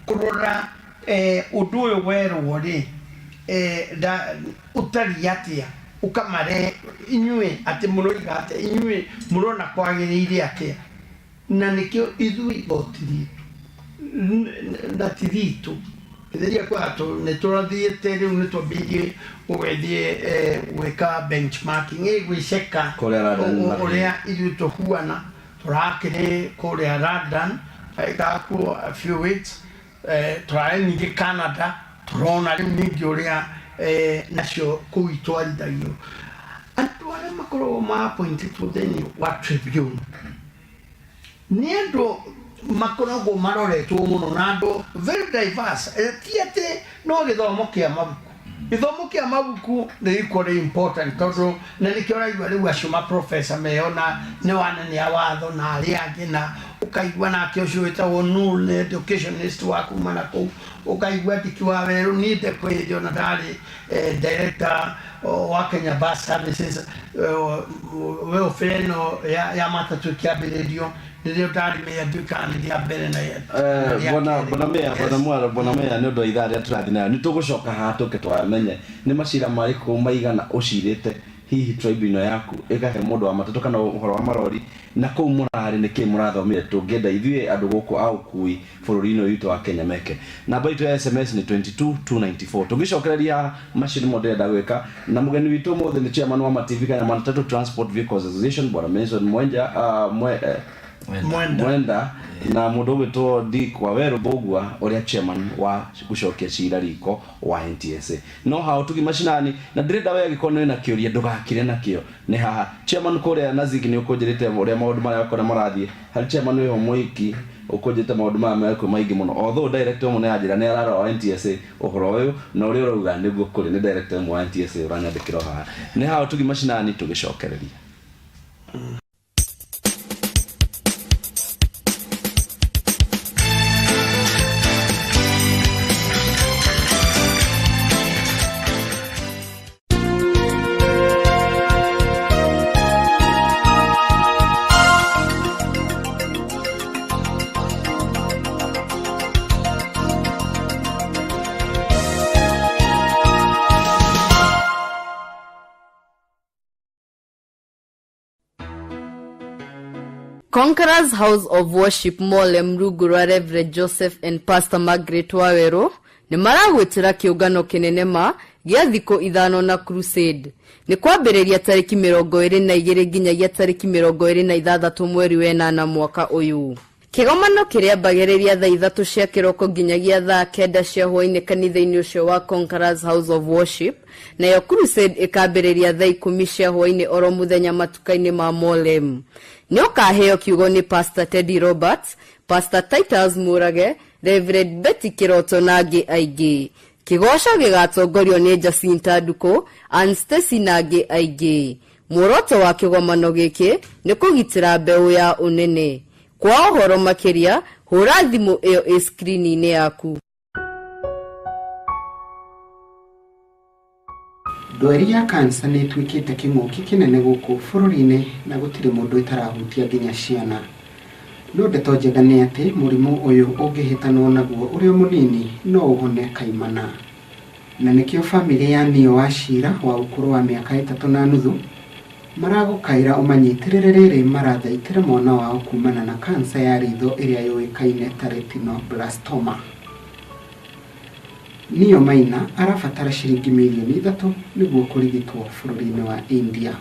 kũrora ũndũ ũyũ werwo rĩ ũtari atĩa ukamare inyue ati muroiga ati inyue murona kwagĩrĩire atĩa na nikio ithui gotiri na tiritu ndiria kwa to netorathiete riu nitwambirie ugethie gwika benchmarking gwiceka uria ithui tuhuana turakire kuria London aigaku a few weeks turaeni Canada turona riu ningi uria nacio kuitwarithagio andu arĩa makoragwo ma appointed thĩinĩ wa tribune nĩ andũ makoragwo maroretwo mũno na andũ very diverse ti atĩ no gĩthomo kĩa mabuku nĩ equally important tondũ na nĩkĩo ũraigua rĩu acio ma professor meyona nĩ wanene a watho na arĩa angĩ na ukaigua nake ũcio wĩtagwo Nul educationist wa kuma na kũu ukaigua Ndiki Waweru nĩ ndekwejo na ndarĩ director wa Kenya Bus Services welfare no ya matatu kĩambĩrĩrio nĩrĩo ndarĩ meandĩkanĩria ya mbere na bona meya nĩ ũndũ wa ithaa rĩrĩa tũrathiĩ nayo nĩ tũgũcoka haha tũke twamenye nĩ macira marĩkũ maigana ũcirĩte hihi tribunal yaku ĩgahe mũndũ wa matatũ kana ũhoro wa marori na kũu mũrarĩ nĩ kĩĩ mũrathomire tũngĩenda ithuĩ andũ gũkũ a ũkui bũrũri-inĩ ũyũ witũ wa Kenya meke. Namba itũ ya SMS nĩ 22294 tũngĩcokereria macini mo ndĩrenda gwĩka na mũgeni witũ ũmũthĩ nĩ chairman wa MATV Kenya Matatũ Transport Vehicles Association bwana Mason Mwenda na mũndũ ũgwĩtwo Ndiki Waweru Mbũgua ũrĩa chairman wa gũcokia cira riko wa NTSA no hao tugi macinani na ndĩrenda we agĩkorwo wĩna kĩũria ndũgakire nakĩo nĩ haha chairman kũrĩa Nazik nĩ ũkũnjĩrĩte ũrĩa maũndũ marĩa akora marathiĩ harĩ chairman wĩho Mũiki ũkũnjĩte maũndũ maya maingĩ mũno although director mũnene anjĩra nĩ arara wa NTSA ũhoro ũyũ na ũrĩa ũrauga nĩguo kũrĩ nĩ director wa NTSA ũranyandĩkĩra haha nĩ hao tugi macinani tũgĩcokereria. Conqueror's House of Worship Molem Rugura Reverend Joseph and Pastor Margaret Waweru nĩ maragwĩtĩra kĩũngano kĩnene ma gĩa thikũ ithano na crusade nĩ kwambĩrĩria tarĩki 22 nginyagia tarĩki 26 mweri wa 8 mwaka ũyũ. Kĩgomano kĩrĩambagĩrĩria thaa 3 cia kĩroko nginyagia thaa 9 cia hwaĩ-inĩ kanitha-inĩ ũcio wa Conqueror's House of Worship nayo crusade ĩkambĩrĩria thaa 10 cia hwaĩ-inĩ oro mũthenya matuka-inĩ ma Molem. Nĩ ũkaheo kiugo nĩ Pastor Teddy Roberts, Pastor Titus Murage, Reverend Betty Kiroto na angĩ aingĩ. Kĩgoco gĩgatongorio nĩ Jacinta Nduku, Ann Stacy na angĩ aingĩ. Muoroto wa kĩgomano gĩkĩ nĩ kũgitĩra mbeũ ya ũnene. Kwa ũhoro makĩria, hũra thimũ ĩyo ĩ screen-inĩ yaku. Ndwari ya kansa nĩ ĩtuĩkĩte kĩng'ũki kĩnene gũkũ bũrũri-inĩ na gũtirĩ mũndũ ĩtarahutia nginya ciana. No ndeto njega nĩ atĩ mũrimũ ũyũ ũngĩhĩtanwo naguo ũrĩ mũnini no ũhone kaimana. Na nĩkĩo famĩlĩ ya Nio Wachira wa ũkũrũ wa mĩaka 3.5 maragũkaĩra ũmanyitĩrĩre rĩrĩ marathaitĩra mwana wao kumana na kansa ya ritho ĩrĩa yũĩkaine ta retinoblastoma. Niyo Maina arabatara ciringi mirioni 3 niguo kurigitwo bũrũri-inĩ wa India.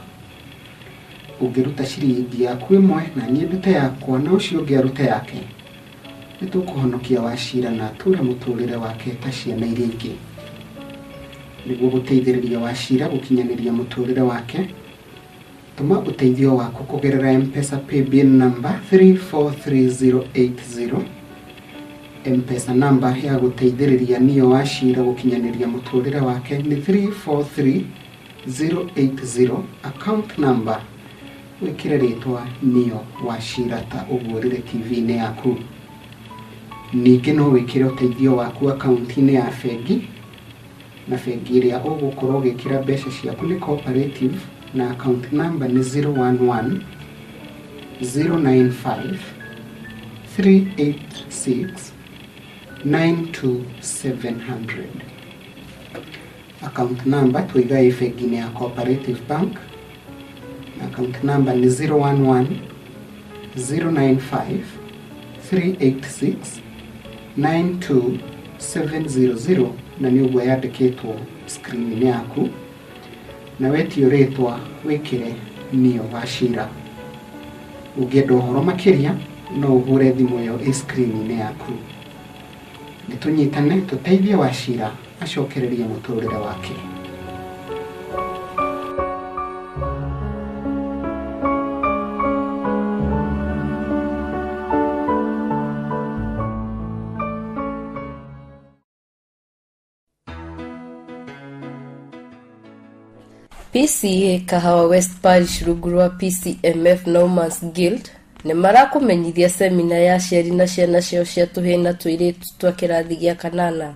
Ũngĩruta ciringi yaku ĩmwe na niĩ ndute yakwa na ũcio ũngĩ arute yake, nĩtũkũhonokia Wachira na atũre mũtũrĩre wake ta ciana iria ingĩ. Niguo gũteithĩrĩria Wachira gũkinyanĩria mũtũrĩre wake, tuma ũteithio waku kũgerera M-Pesa paybill number 343080. M-Pesa number ya gũteithĩrĩria Neo Wachira gũkinyanĩria mũtũrĩre wake nĩ 343080. Account number wĩkĩre rĩtwa Neo Wachira ta ũguũrĩre TV-inĩ yaku. Ningĩ no wĩkĩre ũteithio waku akaunti-inĩ ya bengi, na bengi ĩrĩa ũgũkorwo ũgĩkĩra mbeca ciaku nĩ cooperative, na account number ni 011 095 386 92700. Account number tuiga ifegini ya Cooperative Bank, na account number ni 011 095 386 92700, na ni ugwa yandikitwo screen-inĩ yaku, na wetio rĩtwa wĩkĩre Neo Wachira. Ũngĩenda ũhoro makĩria no ũhũre thimũ ĩyo screen-inĩ yaku. Nĩtũnyitane tũteithie Wachira acokererie mũtũrĩre wake. PCA Kahawa West Parish rungu rwa PCMF Norman's Guild nĩ marakumenyithia semina ya aciari na ciana ciao cia tũhĩĩ na tũirĩtu twa kĩrathi gĩa kanana.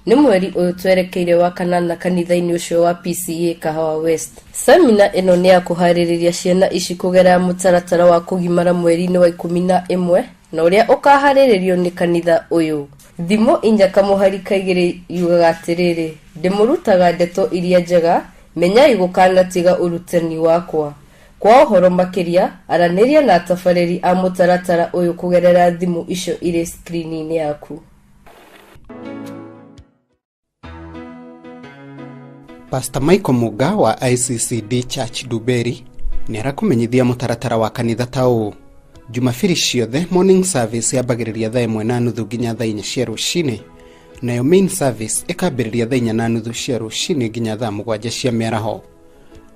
Nĩ mweri ũyũ twerekeire wa kanana kanitha-inĩ ũcio wa PCA Kahawa West. Semina ĩno nĩ ya kũharĩrĩria ciana ici kũgerera mũtaratara wa kũgimara mweri-inĩ wa 11 na ũrĩa ũkaharĩrĩrio nĩ kanitha ũyũ. Thimo inya kamuhari kaigĩrĩ yugaga atĩrĩrĩ, ndĩmũrutaga ndeto iria njega, menyai gũkanatiga urutani wakwa. Kwa ũhoro makĩria, aranĩria na atabarĩri a mũtaratara ũyũ kũgerera thimũ icio irĩ screen-inĩ yaku. Pastor Michael Muga wa ICCD Church Duberi nĩ arakumenyithia mũtaratara wa kanitha ta ũũ. Jumapili ciothe morning service yambagĩrĩria thaa 1:30 nginya thaa 4 cia rũcinĩ, nayo main service ĩkambĩrĩria thaa 4:30 cia rũcinĩ nginya thaa 7 cia mĩaraho.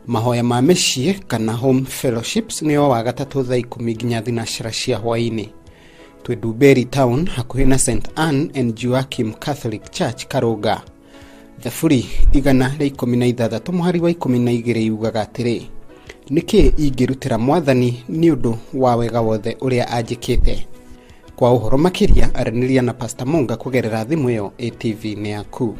Mahoya ma mĩciĩ kana home fellowships nĩo wa gatatũ thaa 10 nginya thinacara cia hwaĩ-inĩ. Twĩ Duberi Town hakuhĩ na St Anne and Joachim Catholic Church Karũga. Thaburi 116 mũhari wa 12 yugaga atĩrĩ, nĩkĩ ingĩrutĩra Mwathani nĩ ũndũ wa wega wothe ũrĩa anjĩkĩte. Kwa ũhoro makĩria aranĩria na Pastor Munga kũgerera thimũ ĩyo TV-inĩ yaku.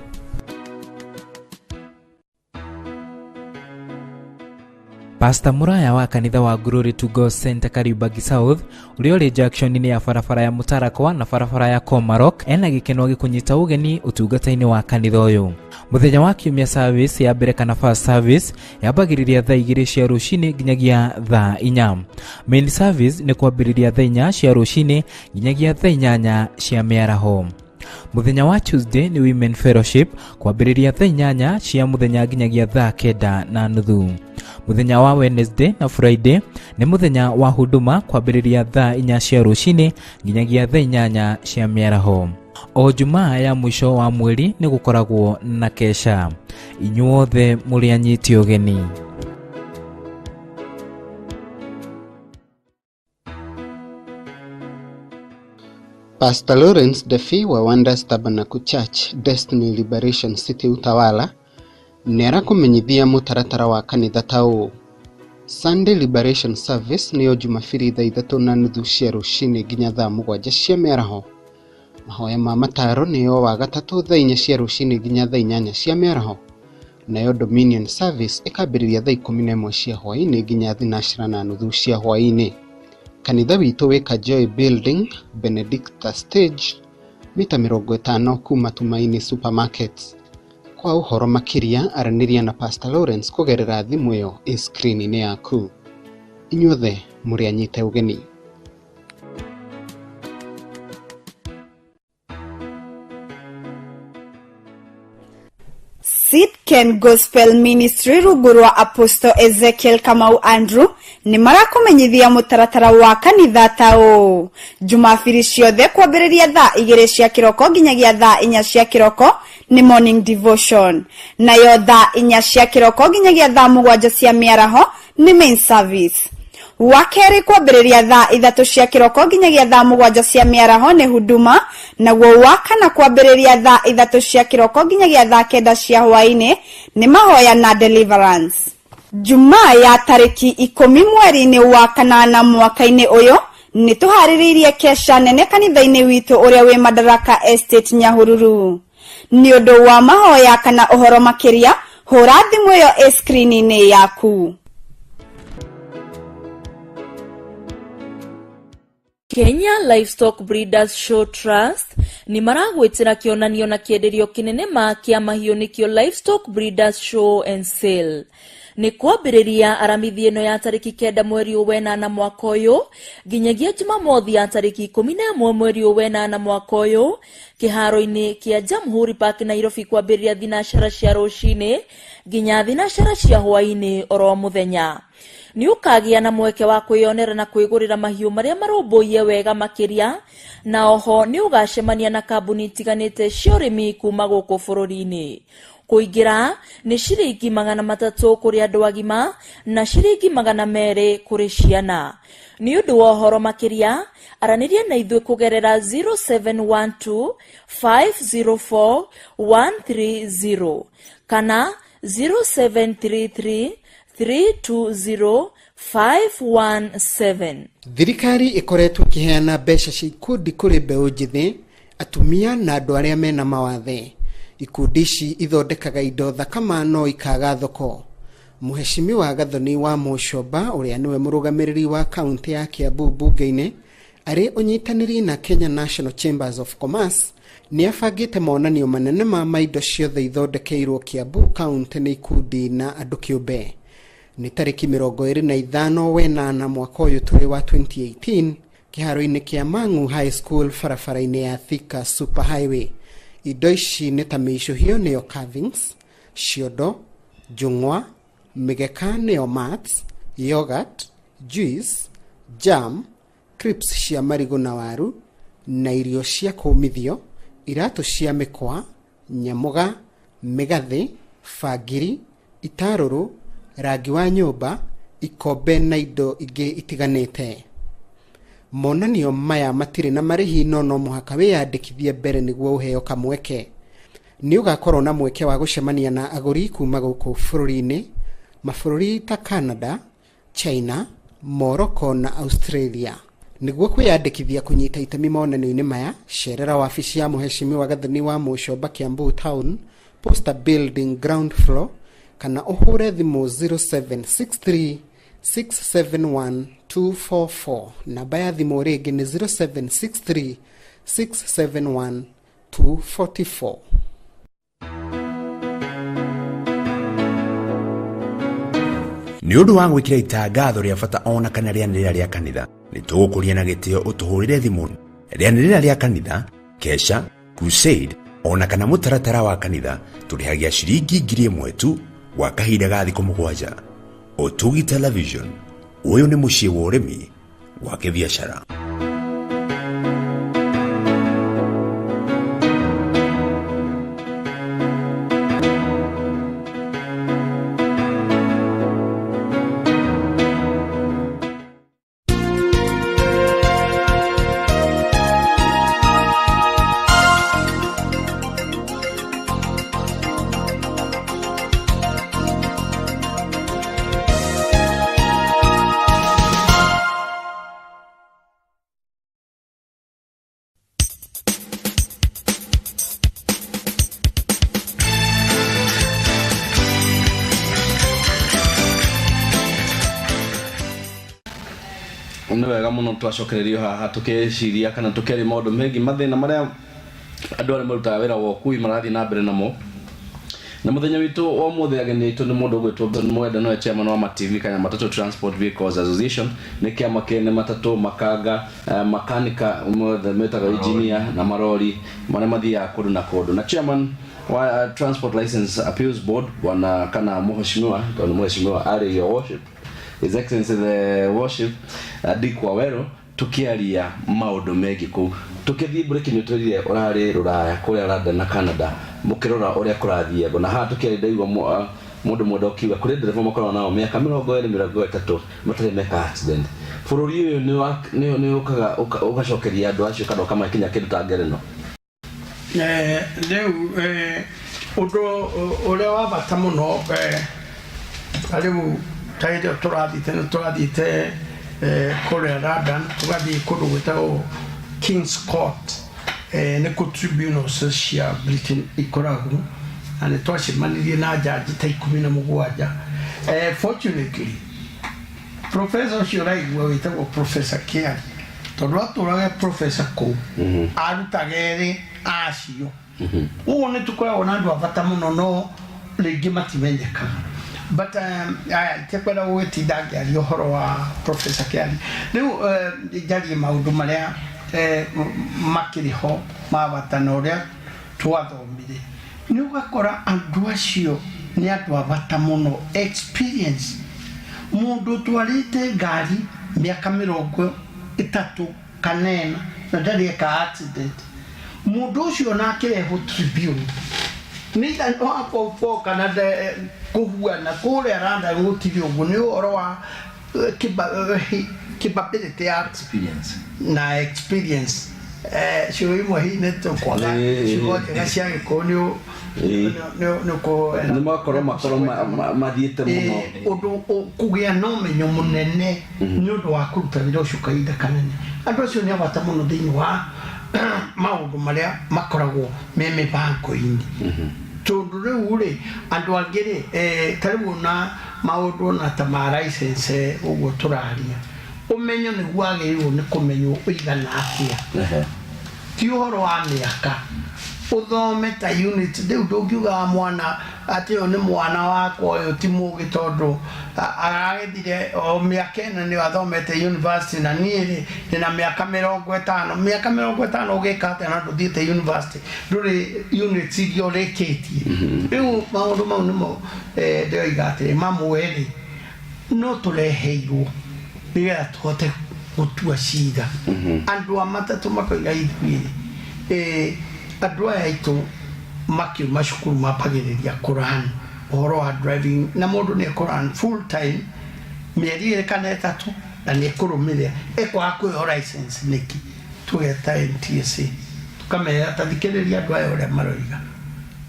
Pastor Muraya wa kanitha wa Glory to God Center Kariobangi South ũrĩa ũrĩ junction-inĩ ya barabara ya Mutarakwa na barabara ya Komarok ena gĩkeno gĩkũnyita ũgeni ũtungata-inĩ wa kanitha ũyũ. Mũthenya wa kiumia service ya mbere kana first service yambagĩrĩria thaa 2 cia rũcinĩ nginyagia thaa 4. Main service nĩ kwambĩrĩria thaa 4 cia rũcinĩ nginyagia thaa 8 cia mĩaraho. Mũthenya wa Tuesday ni Women Fellowship kwambĩrĩria thaa 8 cia mũthenya nginyagia thaa 9:30. Mũthenya wa Wednesday na Friday ni mũthenya wa huduma kwambĩrĩria thaa 4 cia rũcinĩ nginyagia thaa 8 cia mĩaraho. O Jumaa ya mwisho wa mweri ni gũkoragwo na kesha. Inyuothe mũrĩ anyiti ũgeni. Pastor Lawrence Defi wa Wonders Tabernacle Church Destiny Liberation City Utawala nĩ arakumenyithia mũtaratara wa kanitha ta ũũ. Sunday Liberation Service nĩyo Jumapili thaa 3:30 cia rũcinĩ nginya thaa 7 cia mĩaraho. Mahoya ma mataro nĩyo wa gatatũ thaa 4 cia rũcinĩ nginya thaa 8 cia mĩaraho. Nayo Dominion Service ĩkambĩrĩria thaa 11 cia hwaĩ-inĩ nginya thinacara na nuthu cia hwaĩ-inĩ. Kanitha witũ wĩ Kajoy Building, Benedicta Stage, mita 50 kuma Tumaini Supermarkets. Kwa ũhoro makĩria aranĩria na Pastor Lawrence kũgerera thimũ ĩyo screen-inĩ yaku. Inyuothe mũrĩ anyite ũgeni. Weekend Gospel Ministry rugurwa Apostle Ezekiel Kamau Andrew ni marakumenyithia mutaratara wa kanitha tao Jumapili ciothe kwambĩrĩria thaa 2 cia kiroko nginyagia thaa 4 cia kiroko ni morning devotion, nayo thaa 4 cia kiroko nginyagia thaa 7 cia miaraho ni main service. Wakeri kwambĩrĩria thaa 3 cia kiroko nginyagia thaa 7 cia miaraho ni huduma, naguo wakana kwambĩrĩria thaa 3 cia kiroko nginyagia thaa 9 cia hwaĩ-inĩ ni mahoya na deliverance. Jumaa ya tariki 10 mweri-inĩ wa kanana mwaka-inĩ uyu ni tuharĩrĩirie kesha nene kanitha-inĩ witũ ũrĩa wĩ Madaraka Estate Nyahururu. Ni ũndũ wa mahoya kana ũhoro makĩria, hũra thimũ ĩyo screen-inĩ yaku. Kenya Livestock Breeders Show Trust ni maragwĩtĩra kĩonanio na kĩenderio kĩnene ma kĩa mahiũ nĩkĩo Livestock Breeders Show and Sale. Ni kwambĩrĩria aramithi ĩno ya tariki 9 mweri wa mwaka ũyũ nginyagia Jumamothi ya tariki 11 mweri wa mwaka ũyũ kĩharo-inĩ kĩa Jamhuri Park Nairobi, kwambĩrĩria thinacara cia rũcinĩ nginya thinacara cia hwaĩ-inĩ oro mũthenya. Ni ukagia na mweke wa kwĩyonera na kwĩgũrĩra mahiũ marĩa marũmbũiye wega makĩria, na oho ni ugacemania na kambuni itiganĩte cia ũrĩmi kuma gũkũ bũrũri-inĩ. Kũingĩra ni ciringi 300 kũrĩ andũ agima na ciringi 200 kũrĩ ciana. Ni ũndũ wa ũhoro makĩria, aranĩria na ithuĩ kũgerera 0712 504 130 kana 0733 320-517. Thirikari ikoretwo kiheana mbeca cia ikundi kũrĩ mbeũ njĩthĩ, atumia na andũ arĩa mena mawathe. Ikundi ici ithondekaga indo thakama no ikaga thoko. Mũheshimiwa wa Gathoni wa Mũcomba ũrĩa nĩwe mũrũgamĩrĩri wa kaunti ya Kiambu bunge-inĩ arĩ ũnyitanĩri na Kenya National Chambers of Commerce ni abangĩte monanio manene ma indo ciothe ithondekeirwo Kiambu kaunti nĩ ikundi na andũ kĩũmbe. Ni tariki 25 mwaka ũyũ tũrĩ wa 2018 kĩharo-inĩ kĩa Mang'u High School barabara-inĩ ya Thika Super Highway. Indo ici nĩ ta mĩicũhio nĩyo carvings, ciondo, njũng'wa, mĩgeka nĩyo mats, yogurt, juice, jam, crisps cia marigũ na waru, na irio cia kũmithio, iratũ cia mĩkwa, nyamũga, mĩgathĩ, bangiri, itarũrũ, rangi wa nyũmba, ikombe na indo ingĩ itiganĩte. Monanio maya matirĩ na marĩhi no mũhaka wĩyandĩkithie mbere nĩguo ũheo kamweke. Ni ũgakorwo na mweke wa gũcemania na agũri kuma gũkũ bũrũri-inĩ, mabũrũri ta Canada, China, Morocco na Australia. Nĩguo kwĩyandĩkithia kũnyita itemi monanio-inĩ maya, cerera wabici ya Mũheshimiwa wa Gathoni wa Mũcomba Kiambu Town, Posta Building ground floor, kana ũhũre thimũ 0763 671 244. Namba ya thimũ rĩngĩ nĩ 0763 671 244. Nĩ ũndũ wa gwĩkĩra itangatho rĩa bata ona kana rĩanĩrĩra rĩa kanitha, nĩ tũgũkũria na gĩtĩo ũtũhũrĩre thimũ. Rĩanĩrĩra rĩa kanitha, kesha, crusade, ona kana mũtaratara wa kanitha tũrĩhagia ciringi 1,000 tu gwa kahinda ga thikũ 7. Ũtugi Television, ũyũ nĩ mũciĩ wa ũrĩmi wa kĩbiacara. Nĩ wega mũno twacokererio haha tukĩciria kana tukĩaria maũndũ megiĩ mathĩna marĩa andũ arĩa marutaga wĩra wa ũkui marathiĩ na mbere namo. Na mũthenya witũ wa ũmũthĩ ageni aitũ nĩ mũndũ ũgwĩtwo Mwenda, nĩwe chairman wa MATV, Kenya Matatu Transport Vehicles Association. Nĩ kĩama kĩene matatũ, makanga, makanika, metaga engineer na marori marĩa mathiaga kũndũ na kũndũ. Na chairman wa Transport License Appeals Board wana kana mheshimiwa Ali your worship His Excellency the worship Dick Wawero tukiaria maundu megi ku tukithii breaking news urari ruraya kuria London na Canada mukirora uria kurathie na ha tukiaria ndaigwa mundu mwenda ukiuga kuri ndereva makorwo nao miaka 20-30 matari meka accident bururi uyu ni ukaga ugacokeria andu acio kana kama kinya kindu ta ngereno rĩu ũndũ ũrĩa wa bata mũno rĩu taĩrĩa tũrathiĩte kũrĩa London tũgathiĩ kũndũ gwĩtagwo King's Court nĩkuo tribunals cia Britain ikoragwo na nĩ twacemanirie na jaji ta 17 fortunately professor ũcio ũraigua wĩtagwo Professor Kiari tondũ atũraga professor kũu arutaga erĩ acio ũguo nĩ tũkoragwo na andũ a bata mũno no rĩngĩ matimenyekaga but itekwenda gũgĩtinda ngĩaria ũhoro wa Professor Kiari rĩu njarie maũndũ marĩa makĩrĩ ho ma bata na ũrĩa twathomire nĩ ũgakora andũ acio nĩ andũ a bata mũno experience mũndũ twarĩte ngari mĩaka 30 kanena na ndarĩ eka accident mundu ucio nake eho tribune nita no hapo kana kuhuana kule aranda ngutiri ugu ni oro wa capability experience na experience sio imwe hii neto kwa sio kasia konyo no ko ni makoro mathiete muno undu kugia no menyo munene ni undu wa kuruta wira ucio kaida kanene andu acio ni abata muno thiini wa maundu maria makoragwo me mibango-ini tondu riu ri andu angiri tariu na maundu na ta ma license uguo turaria umenyo ni gwagĩrĩirwo ni kumenyo uigana atia ti uhoro wa miaka uthome ta unit riu ndungiuga mwana ati ni mwana wakwa uyu ti mugi tondu aragithire o miaka ĩno ni athomete university na niĩ na miaka 50 ugikate na nduthiĩte university nduri units iria ũrĩkĩtie riu maũndũ mau nĩmo ndĩroiga atĩ mamweri no tũreheirwo nĩgetha tũhote gũtua cira andũ a matatũ makoiga ithuĩ andũ aya aitũ makiuma cukuru mambagĩrĩria Quran ũhoro wa driving na mũndũ nĩ Quran full time mĩeri 3 na nĩ kũrũmĩrĩra ekwaga kwĩho license nĩki tũgeta NTSA tũkamera tathikĩrĩria andũ aya ũrĩa maroiga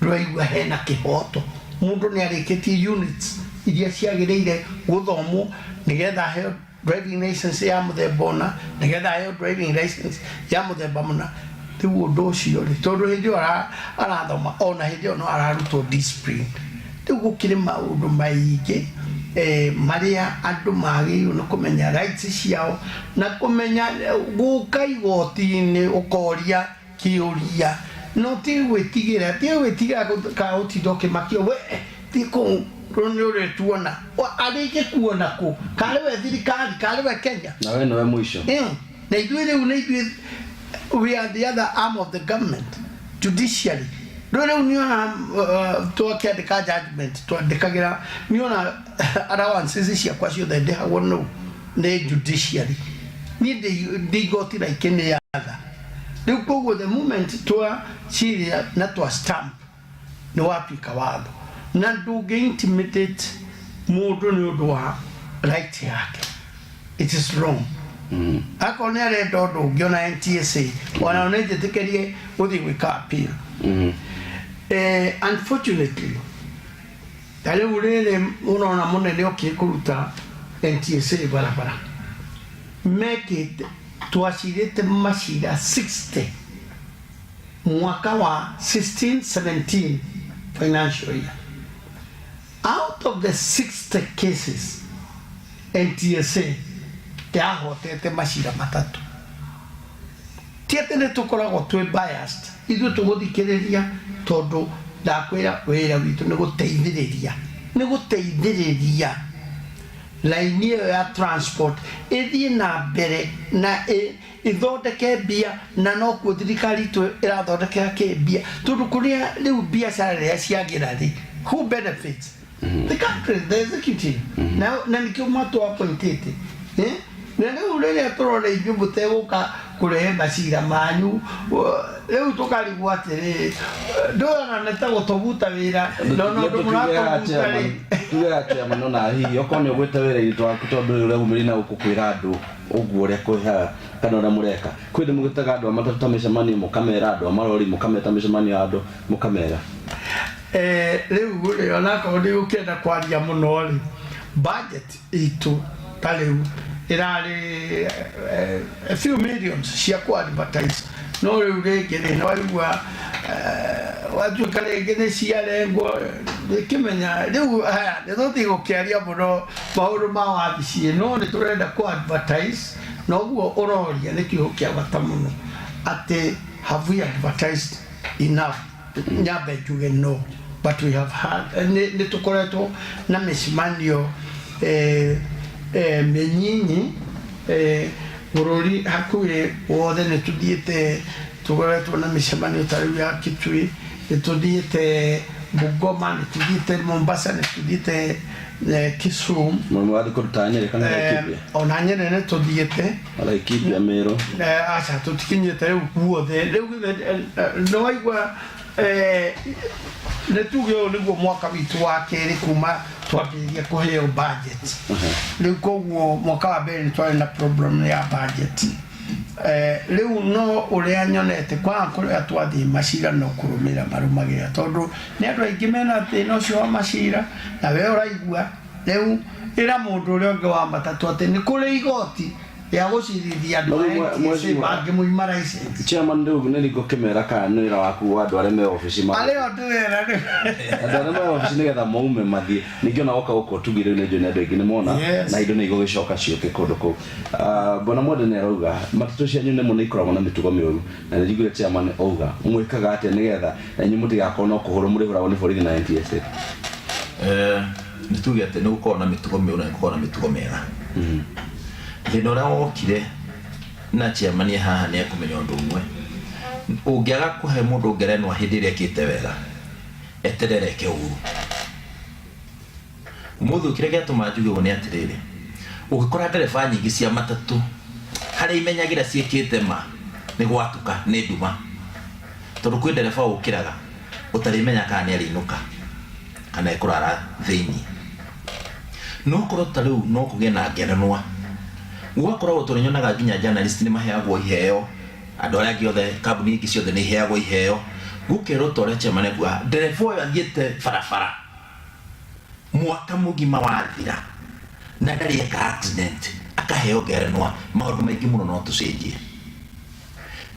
ndũraigua hena kĩhoto mũndũ nĩ arĩkĩtie units iria ciagĩrĩire gũthomwo nĩgetha heo driving license ya mũthemba ũna nĩgetha heo driving license ya mũthemba mũna riu ũndũ ũcio rĩ tondũ hĩndĩ ĩyo arathoma ona hĩndĩ ĩyo no ararutwo discipline riu gũkĩrĩ maũndũ maingĩ marĩa andũ magĩrĩirwo nĩ kũmenya rights ciao na kũmenya gũka igoti-inĩ ũkoria kĩũria no ti gwĩtigĩra ka ũtinda ũkĩmakio we ti kũu nĩ ũrĩtuona arĩke kuona kũ karĩ we thirikari karĩ we Kenya na we nowe mũico na ithuĩ rĩu nĩ ithuĩ we are the other arm of the government judiciary rĩu niona twakĩandĩka judgment twandĩkagĩra niona allowances ciakwa ciothe ndĩhagwo nĩ judiciary niĩ igoti raike nĩ yatha rĩu koguo the moment twaciria na twa stamp nĩ watuĩka watho na ndũngĩ intimidate mũndũ nĩ ũndũ wa right yake it is wrong ako nĩ arenda ũndũ ũngĩ ona NTSA ona nĩ njĩtĩkĩrie gũthiĩ gwĩka appeal unfortunately tarĩu rĩrĩ ũrona mũnene ũkĩrĩ kũruta NTSA barabara mekĩte twacirĩte macira 60 mwaka wa 16-17 financial year out of the 60 cases NTSA yahotete macira 3 tiete nĩ tũkoragwo twĩ biased ithuĩ tũgũthikĩrĩria tondũ ndakwĩra wĩra witũ nĩ gũteithĩrĩria laini ĩyo ya transport ĩthiĩ na mbere na ithondeke mbia, na no kuo thirikari tu irathondekera kĩmbia, tondũ kũrĩa rĩu biacara rĩrĩa ciagĩra thĩ, who benefits? The country, the executive. Na nĩkĩo matu appointĩte. Na rĩu rĩrĩa tũrona inyuĩ mũtegũka kũrehe macira manyu, rĩu tũkarigwo atĩrĩ, ndũrona nĩ ta gũtũbuta wĩra, na ũndũ mũratũbuta rĩ. Tuge atĩa mũno na hihi okorwo nĩ ũgwĩte wĩra-inĩ twaku tondũ rĩu ũraumĩrĩ na gũkũ kwĩra andũ ũguo ũrĩa kwĩhaga kana ũrĩa mũreka. Kwĩ ndĩ mũgĩtaga andũ a matatũ ta mĩcemanio mũkamera, andũ a marori mũkameta mĩcemanio ya andũ mũkamera. Rĩu rĩ onakorwo nĩ ũkĩenda kwaria mũno rĩ, budget itũ ta rĩu ĩrarĩ a few millions cia ku advertise, no rĩu rĩngĩ rĩ na waigua watuĩka rĩngĩ nĩ ciarengwo rĩkĩmenya rĩu haya nĩtũthiĩ gũkĩaria mũno maũndũ ma wabici ĩno, nĩ tũrenda ku advertise, na ũguo ũroria nĩkĩo kĩa bata mũno atĩ have we advertised enough? Nyambe njuge no, but we have had nĩ tũkoretwo na mĩcemanio menyinyi bũrũri hakuhĩ wothe nĩ tũthiĩte, tũkoretwo na mĩcemanio ta rĩu ya Kitui, nĩ tũthiĩte Bungoma, nĩ tũthiĩte Mombasa, nĩ tũthiĩte Kisumu, ona Nyeri nĩ tũthiĩte, Laikipia, Meru, aca tũtikinyĩte rĩu guothe. Rĩu nĩ waigua nĩ tuge ũyũ nĩguo mwaka witũ wa kerĩ kuma twambĩrĩria kũheo budget. Rĩu koguo mwaka wa mbere nĩ twarĩ na problem ya budget. Rĩu no ũrĩa nyonete kwa kũrĩa twathiĩ macira no kũrũmĩrĩra marũmagĩrĩra, tondũ nĩ andũ aingĩ mena thĩna ũcio wa macira, na we ũraigua rĩu ĩra mũndũ ũrĩa ũngĩ wa matatũ atĩ nĩ kũrĩ igoti ya gũcirithia andũ angĩ mũima license. Chairman, rĩu nĩ rĩko kĩmera kana nĩ wĩra waku wa andũ arĩa me obici ma arĩa ndĩwĩra rĩu andũ arĩa me obici nĩgetha maume mathiĩ, ningĩ ona woka gũkũ tugi rĩu nĩ njũĩ nĩ andũ aingĩ nĩ mona na indo nĩ igũgĩcoka ciũke kũndũ kũu. Mbona Mwende nĩ arauga matatũ cianyu nĩmo nĩ ikoragwo na mĩtugo mĩũru, na nĩ njiguire Chairman auga mwĩkaga atĩa nĩgetha inyuĩ mũtigakorwo no kũhũrwo mũrĩhũragwo nĩ borithi na NTSA? Nĩ tuge atĩ nĩ gũkorwo na mĩtugo mĩũru na nĩ gũkorwo na mĩtugo mĩega. Thĩna ũrĩa wokire na Chairman haha nĩ ekũmenya ũndũ ũmwe, ũngĩaga kũhe mũndũ ngerenwa hĩndĩ ĩrĩa ekĩte wega, eterere eke ũru. Ũmũthĩ kĩrĩa gĩatũma njuge ũguo nĩ atĩrĩrĩ, ũgĩkora ndereba nyingĩ cia matatũ harĩa imenyagĩra ciĩkĩte ma nĩ gwatuka nĩ nduma, tondũ kwĩ ndereba ũkĩraga ũtarĩmenya kana nĩ arĩinũka kana ekũrara thĩinĩ. No korwo ta rĩu no kũgĩe na ngerenwa, ũgakorwo tũrĩnyonaga nginya journalist nĩ maheagwo iheo, andũ arĩa angĩ othe kambuni ingĩ ciothe nĩ iheagwo iheo, gũkerwo ta ũrĩa Chairman akuga ndereba ũyũ athiĩte barabara mwaka mũgima wathira na ndarĩ eka accident akaheo ngerenwa. Maũndũ maingĩ mũno no tũcenjie,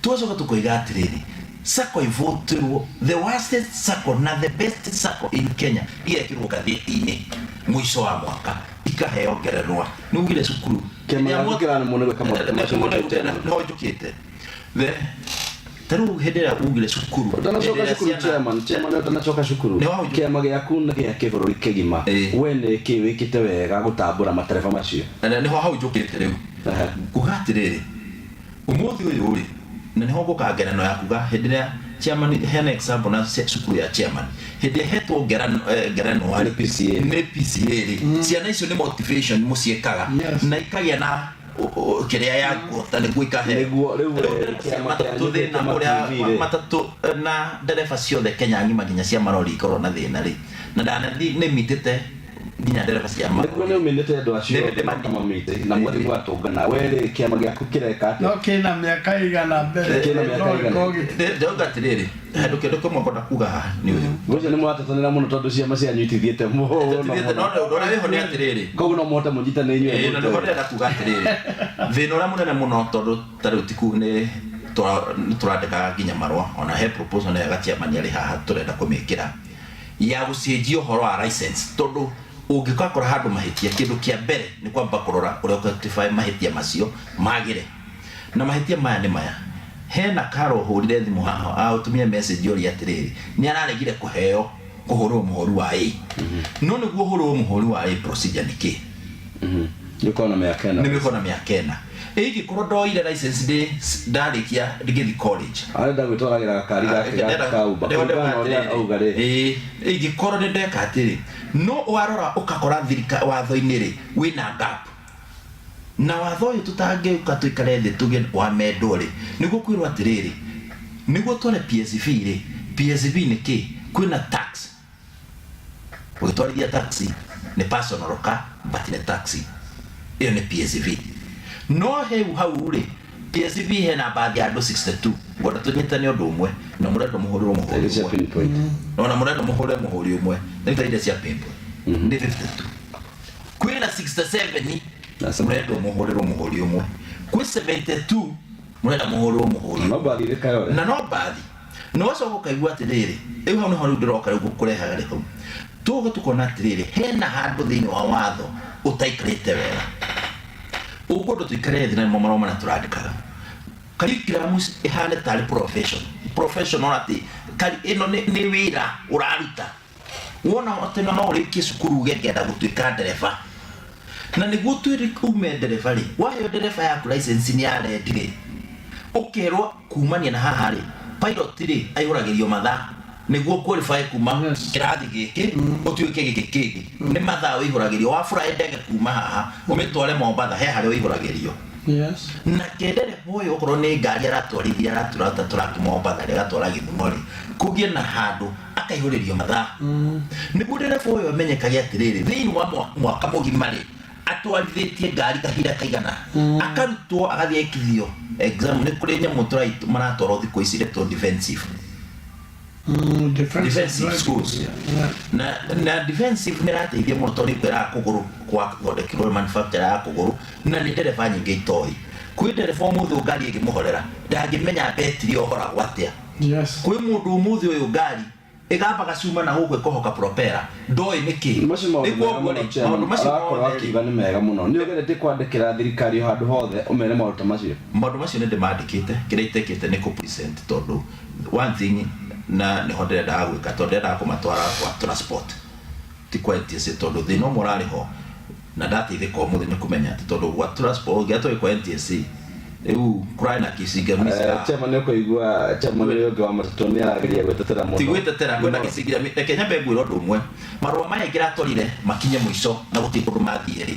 tũgacoka tũkoiga atĩrĩrĩ, sacco ivotirwo the worst sacco na the best sacco in Kenya igekĩrwo ngathĩti-inĩ mũico wa mwaka ikaheo ngerenwa. Nĩ ugire cukuru no njũkĩte tarĩu hĩndĩ ĩrĩa ugire cukuru ndanacoka cukuru kĩama gĩaku nĩ gĩa kĩbũrũri kĩgima, we nĩ kĩ wĩkĩte wega gũtambũra matereba macio? Nĩho hau njũkĩte rĩu kuga atĩrĩrĩ, ũmũthĩ ũyũ rĩ na nĩho ngũka ngerenwa ya kuga hĩndĩ ĩrĩa Chairman hena example na cukuru ya Chairman hĩndĩ hetwo ngerenwa nĩ PCA rĩ, ciana icio nĩ motivation mũciĩkaga na ikagĩa na kĩrĩa ya kuota nĩguo ikahe matatũ thĩna ũrĩa matatũ na ndereba ciothe Kenya ng'ima nginya cia marori ikorwo na thĩna rĩ, na ndanathiĩ nĩ mitĩte nginya ndereba cia marori. Nĩguo nĩ ũmĩnĩte andũ acio makamamĩte na mwathiĩ gwatũngana, we rĩ kĩama gĩaku kĩreka atĩa? No kĩna mĩaka igana mbere, ndauga atĩrĩrĩ handũ kĩndũ kĩmwe ngona kuga haha nĩ ũyũ gũcio nĩ mwatatanĩra mũno tondũ ciama cianyu itithiĩte mũno, no ũrĩa wĩho nĩ atĩrĩrĩ, koguo no mũhote mũnyitanĩre inyuĩ. Na nĩho ndĩrenda kuga atĩrĩrĩ, thĩna ũrĩa mũnene mũno tondũ tarĩu tiku nĩ tũrandĩkaga nginya marũa, ona he proposal na ya Chairman arĩ haha tũrenda kũmĩkĩra ya gũcenjia ũhoro wa license, tondũ ũngĩkora handũ mahĩtia kĩndũ kĩa mbere nĩ kwamba kũrora ũrĩa ũkũrectify mahĩtia macio magĩre, na mahĩtia maya nĩ maya. Hena Karo hũrire thimũ haha aũtumia message ũrĩa atĩrĩrĩ nĩ araregire kũheo kũhũrwo mũhũri wa A. No nĩguo ũhũrwo mũhũri wa A procedure nĩ kĩ? Yuko na miaka 4. Nimekuwa na miaka 4. Igi korodo ile license de ndarikia ndigithi college. Arenda gwitwaragira kari gake kauba. Igi korode ndeka atiri. No warora ukakora thirika watho-inĩ rĩ wĩna gap. Na watho ũyũ tũtangĩũka tũikare thĩ tuge wa mendo rĩ nĩguo kwĩrwo atĩrĩrĩ nĩguo twone PSV rĩ PSV nĩ kĩ kwĩna tax ũgĩtwarithia taxi nĩ personal car but nĩ taxi ĩyo nĩ PSV no heu hau rĩ PSV hena baadhi ya andũ 62 ngona tũnyitane ũndũ ũmwe na mũrenda mũhũrĩrwo mũhũri ũmwe no na mũrenda mũhũrĩrwo mũhũri ũmwe nĩ taida cia pimple nĩ 52 kwĩna 67 mũrenda mũhũrĩrwo mũhũri ũmwe kwĩ 72 mũrenda mũhũrĩrwo mũhũri no baadhi rĩka yore na no baadhi no cogo kaigua atĩrĩrĩ rĩu hau nĩ ho rĩu ndĩroka rĩu kũrehaga rĩu tuogo tukona atĩrĩrĩ hena handũ thĩinĩ wa watho ũtaikarĩte wega ũguo ndũ tũikare thĩ na marũa marĩa tũrandĩkaga curriculum ihane tarĩ professional ati kari ĩno nĩ wĩra ũraruta wona atĩ no ũrĩkie cukuru ũgĩenda gũtuĩka ndereba na nĩguo tuume ndereba rĩ waheo ndereba yaku license nĩ yarendire ũkerwo kumania na haha rĩ pilot rĩ aihũragĩrio mathaa nĩguo qualify kuma kĩrathi gĩkĩ ũtuĩke gĩkĩ kĩngĩ nĩ mathaa ũihũragĩrio wa fly ndege kuma haha ũmĩtware Mombatha he harĩa ũihũragĩrio yes na ndereba ũyũ okorwo nĩ ngari aratwarithia aratũraki Mombatha agatwara Gĩthumo rĩ kũgĩe na handũ akaihũrĩrio mathaa nĩguo ndereba ũyũ amenyekage atĩrĩrĩ thĩinĩ wa mwaka mũgima rĩ atwarithĩtie ngari kahinda kaigana akarutwo agathiĩ ekithio exam nĩ kũrĩ nyamũ maratwarwo thikũ ici retwo defensive schools na defensive nĩ rateithia mũno tondũ nĩ kwĩraga kũgũrũ kwa thondekirwo manufacturer ya kũgũrũ na nĩ ndereba nyingĩ itoĩ kwĩ ndereba ũmũthĩ ngari ĩngĩmũhorera ndangĩmenya betiri ũhoragwo atĩa kwĩ mũndũ ũmũthĩ ũyũ ngari igamba gacuma na gũkũ ĩkohoka propeller ndoĩ nĩkĩ maũndũ macio akiuga nĩ mega mũno nĩ ũgerete kwandĩkĩra thirikari handũ hothe ũmere maũndũ macio nĩ ndĩmandĩkĩte kĩrĩa itekĩte nĩ present tondũ one thing na nĩ ho ndĩrendaga gwĩka tondũ ndĩrendaga kũmatwara kwa transport ti kwa NTSA tondũ thĩna ũmwe ũrarĩ ho na ndateithĩka ũmũthĩ nĩ kũmenya atĩ tondũ gwa transport ũngĩatwĩ kwa NTSA rĩu kũrarĩ na kĩcingĩrĩro chama nĩ kũigua chama nĩ ũngĩ wa matatũ nĩ arageria gwĩtetera mũno ti gwĩtetera kwĩna kĩcingĩrĩro reke nyambe ngwĩra ũndũ ũmwe marũa maya ingĩratwarire makinye mũico na gũtirĩ kũndũ mathiĩ rĩ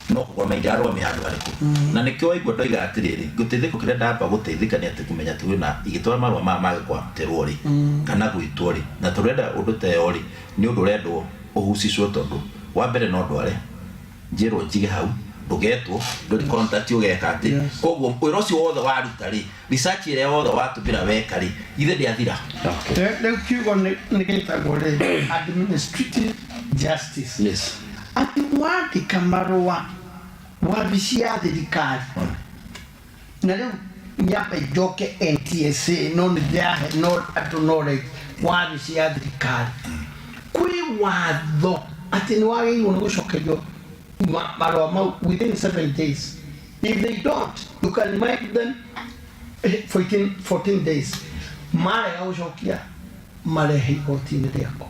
no kũgũra maingĩ arũa handũ harĩkũ na nĩkĩo waigua ndoiga atĩrĩrĩ gũteithĩka kĩrĩa ndamba gũteithĩka nĩ atĩ kũmenya atĩ wĩna igĩtwara marũa maya magĩkwaterwo rĩ kana gwĩtwo rĩ na tũrenda ũndũ ta ĩyo rĩ nĩ ũndũ ũrendwo ũhucicwo tondũ wa mbere no ndware njĩrwo njige hau ndũgetwo ndũrĩ contact ũgeka atĩ koguo wĩra ũcio wothe waruta rĩ research ĩrĩa wothe watũmĩra weka rĩ ithe ndĩathira rĩu kiugo nĩ gĩtagwo rĩ administrative justice yes atĩ wandĩka marũa wabici ya thirikari na rĩu nyamba njoke NTSA no nĩ ndĩrahe no andũ knowledge wabici ya thirikari kwĩ watho atĩ nĩ wagĩrĩirwo nĩ gũcokerio marũa mau within 7 days if they don't you can remind them 14 days marega gũcokia marehe igoti-inĩ rĩakwa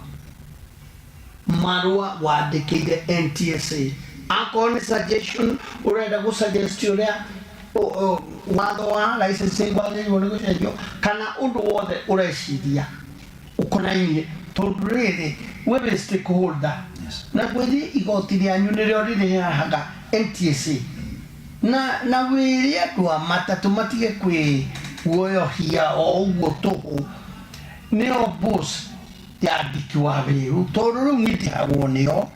marũa wandĩkĩire NTSA akorwo nĩ suggestion ũrenda gũsuggest ũrĩa watho wa licensing wagĩrĩirwo nĩ gũcenjio kana ũndũ wothe ũreciria ũkonainie tondũ rĩrĩ we wĩ stakeholder na gwĩthi igoti rĩanyu nĩrĩo rĩrĩhaga NTSA na wĩrĩ andũ a matatũ matige kwĩguoyohia o ũguo tũhũ nĩo boss yandĩki wa wĩru tondũ rĩu nĩndĩhagwo nĩo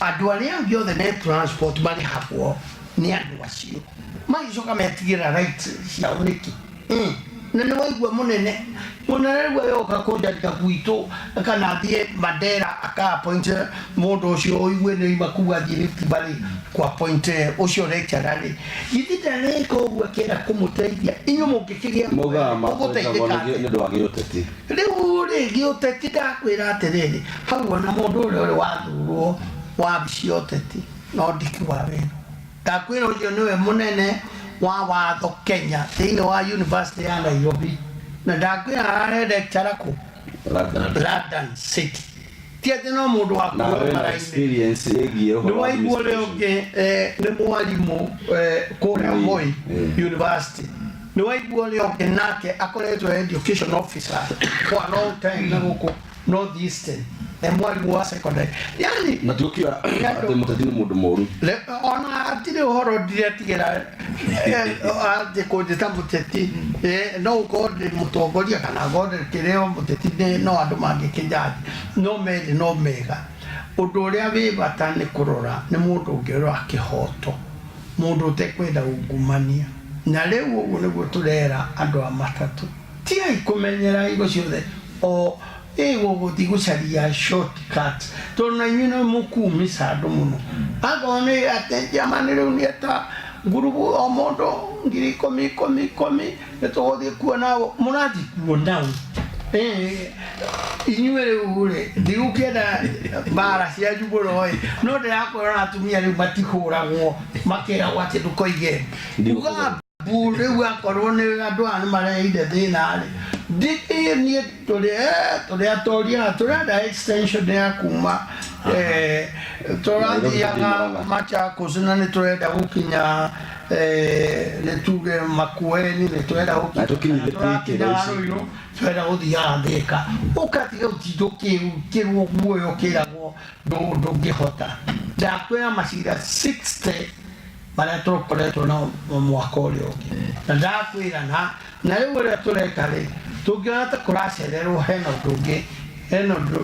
andũ arĩa angĩ othe nĩ transport marĩhagwo nĩ andũ acio magĩcoka metigĩra right ciao nĩkĩ na nĩ waigua mũnene rĩu yoka kũnjandĩka gwitũ kana thiĩ Mandera aka-appoint mũndũ ũcio ũigue nĩ ima kuga thiĩ Rift Valley ku-appoint ũcio lecturer rĩ githĩ ndarĩka ũguo akĩenda kũmũteithia inyuĩ mũngĩkĩgĩa mũgũteithĩka rĩu rĩngĩ ũteti ndakwĩra atĩrĩrĩ hau ona mũndũ ũrĩa ũrĩ wathurwo wabici ũteti no ndiki wa wĩra ndakwĩra ũcio nĩwe mũnene wa watho Kenya thĩinĩ wa University ya Nairobi na ndakwĩra arare lecturer kũ London City tiate no mundu wa na experience yegie ni waigua leo nge ni mwalimu kore Moi University ni waigua leo nge nake akoretwo education officer for a long time na guku North Eastern mwalimu wa secondary yani na tukiwa ate mutadini mundu moru ona atire horo diretigera ate ko ditamuteti no gode mutongoria kana gode kireo muteti no andu mangikinjaji no meli no mega undu uria wi bata ni kurora ni mundu ungero akihoto mundu tekwenda ungumania na riu ugu niguo turera andu a matatu tia ikumenyera igo ciothe o guthi gucaria shortcut tona nyina mukumisa andu muno agone atenja manire unieta ngurubu o mondo ngiri komi etugothie kuona murathi kuona inyuere ure ndiukenda bara cia njuguro no ndirakorana atumia riu matihuragwo makera wati ndukoige uga bure wakorwo ni andu ani mareide thina ri ni toria extension ya kuma torathiaga Machakos na ni turenda gukinya netuge Makueni ni turenda gukinya turenda guthia Thika ukatiga utindo kirwo guoyo kiragwo ndungihota ndakwira macira 60 bara tukoretwo na mwaka urio na ndakwira na riu ria tureka ri tungiata kuracererwo hena ndungi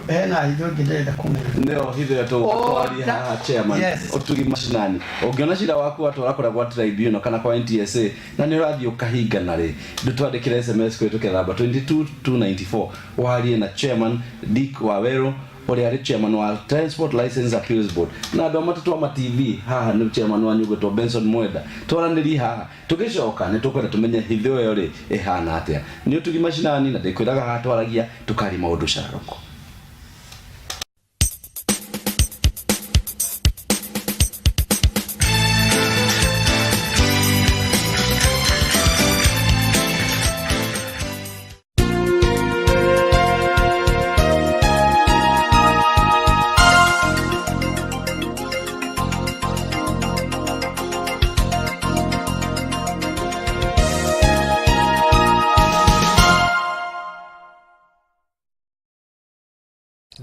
hena indo ngirenda kumenya neo hithe twari haha chairman otugi mashinani ungiona cira waku atwara kwa tribunal kana kwa NTSA na ni urathio kahinga na ri ndutwandikira SMS kwetu kethamba 22294 warie na chairman Dick Wawero uri ari chairman wa Transport License Appeals Board na ndo matatu ma TV haha ni chairman wa nyugo to Benson Mwenda twaraniri haha tugicoka ni tukwenda tumenye hithio yo ri ihana atia ni utugi mashinani na ndikwiraga haha twaragia tukari maundu caroko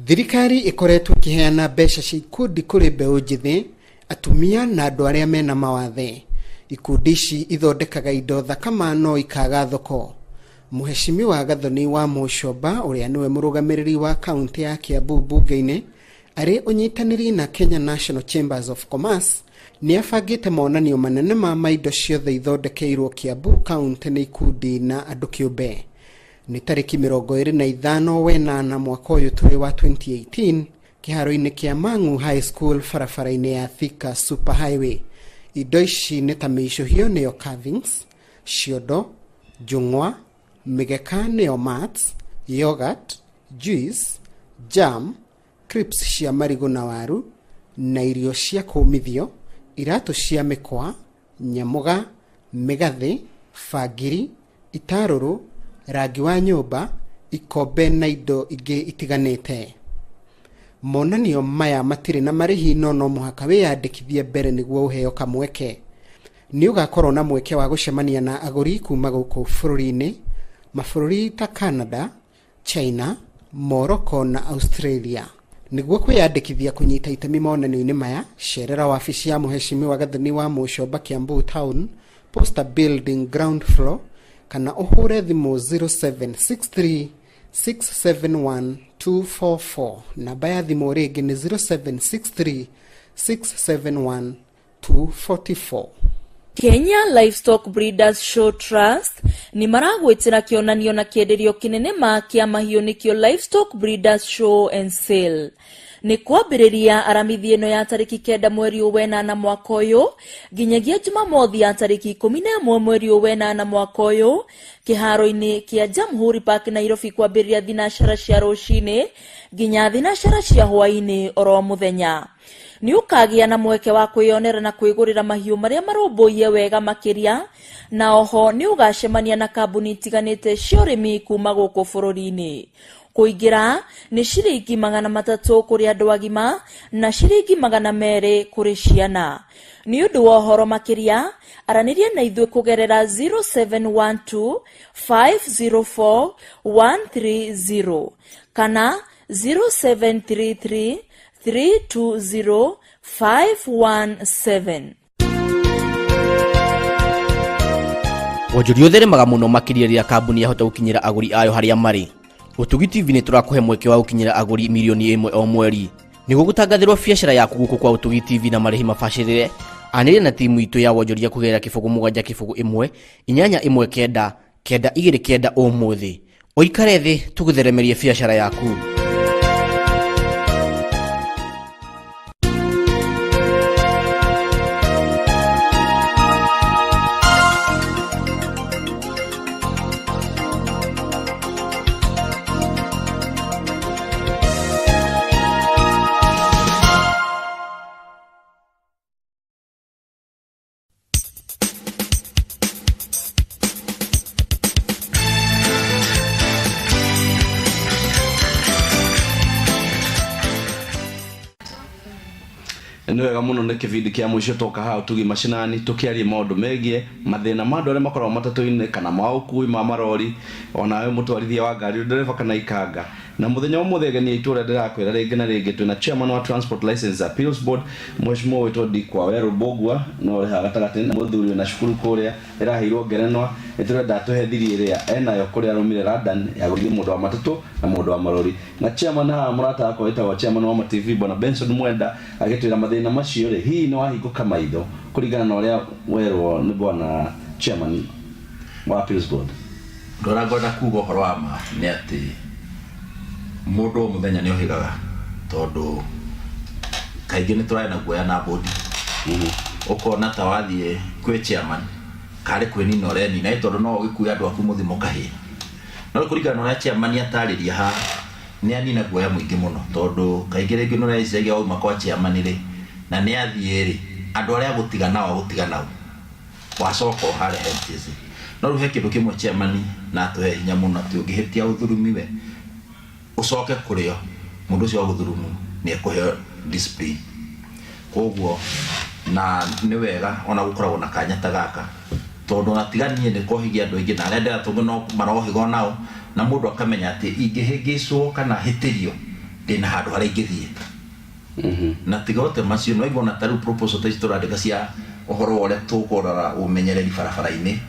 Thirikari ikoretwo kiheana mbeca cia ikundi kuri mbeũ njithi atumia na andu aria mena mawathe ikundi ici ithondekaga indo thakama no ikaga thoko muheshimiwa Gathoni wa Mucomba uria niwe murugamiriri wa kaunti ya Kiambu bunge-ini ari unyitaniri na Kenya National Chambers of Commerce ni abangite monanio manene ma indo ciothe ithondekeirwo Kiambu kaunti ni ikundi na andu kiumbe ni tariki 25 wenana mwaka uyu turi wa 2018 kiharo-ini kia Mang'u High School barabara-ini ya Thika Super Highway. Indo ici ni ta micuhio niyo carvings, ciondo, njung'wa, migeka niyo mats, yogurt, juice, jam, crisps cia marigu na waru, na irio cia kumithio, iratu cia mikwa, nyamuga, migathi, fagiri, itaruru, rangi wa nyumba, ikombe na indo ingi itiganite. Monanio maya matire na marihi no muhaka wiyandikithie mbere niguo uheo kamweke. Ni ugakorwo na mweke wa gucemania na aguri kuma guku bururi-ini, mabururi ta Canada, China, Morocco na Australia. Niguo kwiyandikithia kunyita itemi monanio-ini maya, cerera wabici ya muheshimiwa Gathoni wa Mucomba Kiambu Town, Posta Building ground floor, kana uhure thimu 0763 671 244. Namba ya thimu ringi ni 0763 671 244. Kenya Livestock Breeders Show Trust ni maragwitira kionanio na kienderio kinene ma kia mahiu nikio Livestock Breeders Show and Sale. Ni kwambiriria aramithi ino ya tariki 9 mweri wenana mwaka uyu nginyagia Jumamothi ya tariki 11 mweri wenana mwaka uyu kiharo-ini kia Jamhuri Park Nairobi kwambiriria thinashara cia rucini nginya thinashara cia hwaini oro muthenya. Ni ukagia na mweke wa kwiyonera na kwigurira mahiu maria maromboie wega makiria na oho ni ugacemania na kambuni itiganite cia urimi kuma guku bururi-ini. Kuingira ni ciringi 300 kuri andu agima na ciringi 200 kuri ciana. Ni undu wa horo makiria araniria na ithuĩ kugerera 0712 504 130 kana 0733 320 517. Wonjoria ũtheremaga mũno makĩria rĩrĩa kambuni yahota gũkinyĩra agũri ayo harĩa marĩ. Ũtugi TV nĩ tũrakũhe mweke wa gũkinyĩra agũri milioni 1 o mweri. Nĩguo gũtangathĩrwo biacara yaku gũkũ kwa Ũtugi TV na marĩhi mabacĩrĩre, anĩrĩra na timu itũ ya wonjoria kũgerera 0771 819 929 ũmũthĩ. Ũikare thĩ tũgũtheremerie biacara yaku. Nĩ wega mũno nĩ kĩbindi kĩa mũico toka ha Ũtugi mashinani tukiaria maũndũ megie mathĩna ma andũ arĩa makoragwo matatũ-inĩ kana ma ũkui ma marori ona we mũtwarithia wa ngari ndereba kana ikanga. Na mũthenya ũmũthĩ ageni aitũ ũrĩa ndĩrakwĩra rĩngĩ na rĩngĩ twĩna chairman wa Transport License Appeals Board Mheshimiwa witũ Ndikwa Werũ Mbũgua no rĩ gatagatĩ na mũthuri na cukuru kũrĩa ĩraheirwo ngerenwa nĩtũrenda atũhe thiri ĩrĩa enayo kũrĩa arũmire London ya gũthiĩ mũndũ wa matatũ na mũndũ wa marori. Na chairman haha mũrata wakwa wĩtagwo chairman wa TV Bwana Benson Mwenda agĩtwĩra mathĩna macio rĩ hihi nĩ wahingũka maitho kũringana na ũrĩa werwo nĩ bwana chairman wa Appeals Board. Ndora ngoda kuga ũhoro wa ma nĩ atĩ mũndũ mũthenya nĩ ũhigaga tondũ kaingĩ nĩ tũraĩ na guoya na bodi ũkona ta wathiĩ kwĩ chairman karĩ kwĩnina ũrenina tondũ no ũgĩkuia andũ aku mũthimo kahĩ no kũringana na ũrĩa chairman atarĩria haha nĩ anina guoya mũingĩ mũno tondũ kaingĩ rĩngĩ nĩ ũraiciagia wauma kwa chairman rĩ na nĩ athiĩ rĩ andũ arĩa gũtiga nao wacoka ũhare hetizi no rĩu he kĩndũ kĩmwe chairman na atũhe hinya mũno atĩ ũngĩhĩtia ũthurumi we usoke kureo mundu cio guthurumu ni ekuheo discipline koguo na ni wega ona gukoragwo na kanya ta gaka tondu natiganie ni kohigia andu aingi na aria ndiratungu no marohigo nao na mundu akamenya ati ingihingicwo kana hitirio ndina handu haria ingithie na tigote macio no igona taru proposal ta istorandika cia uhoro uria tukurora umenyereri barabara-ini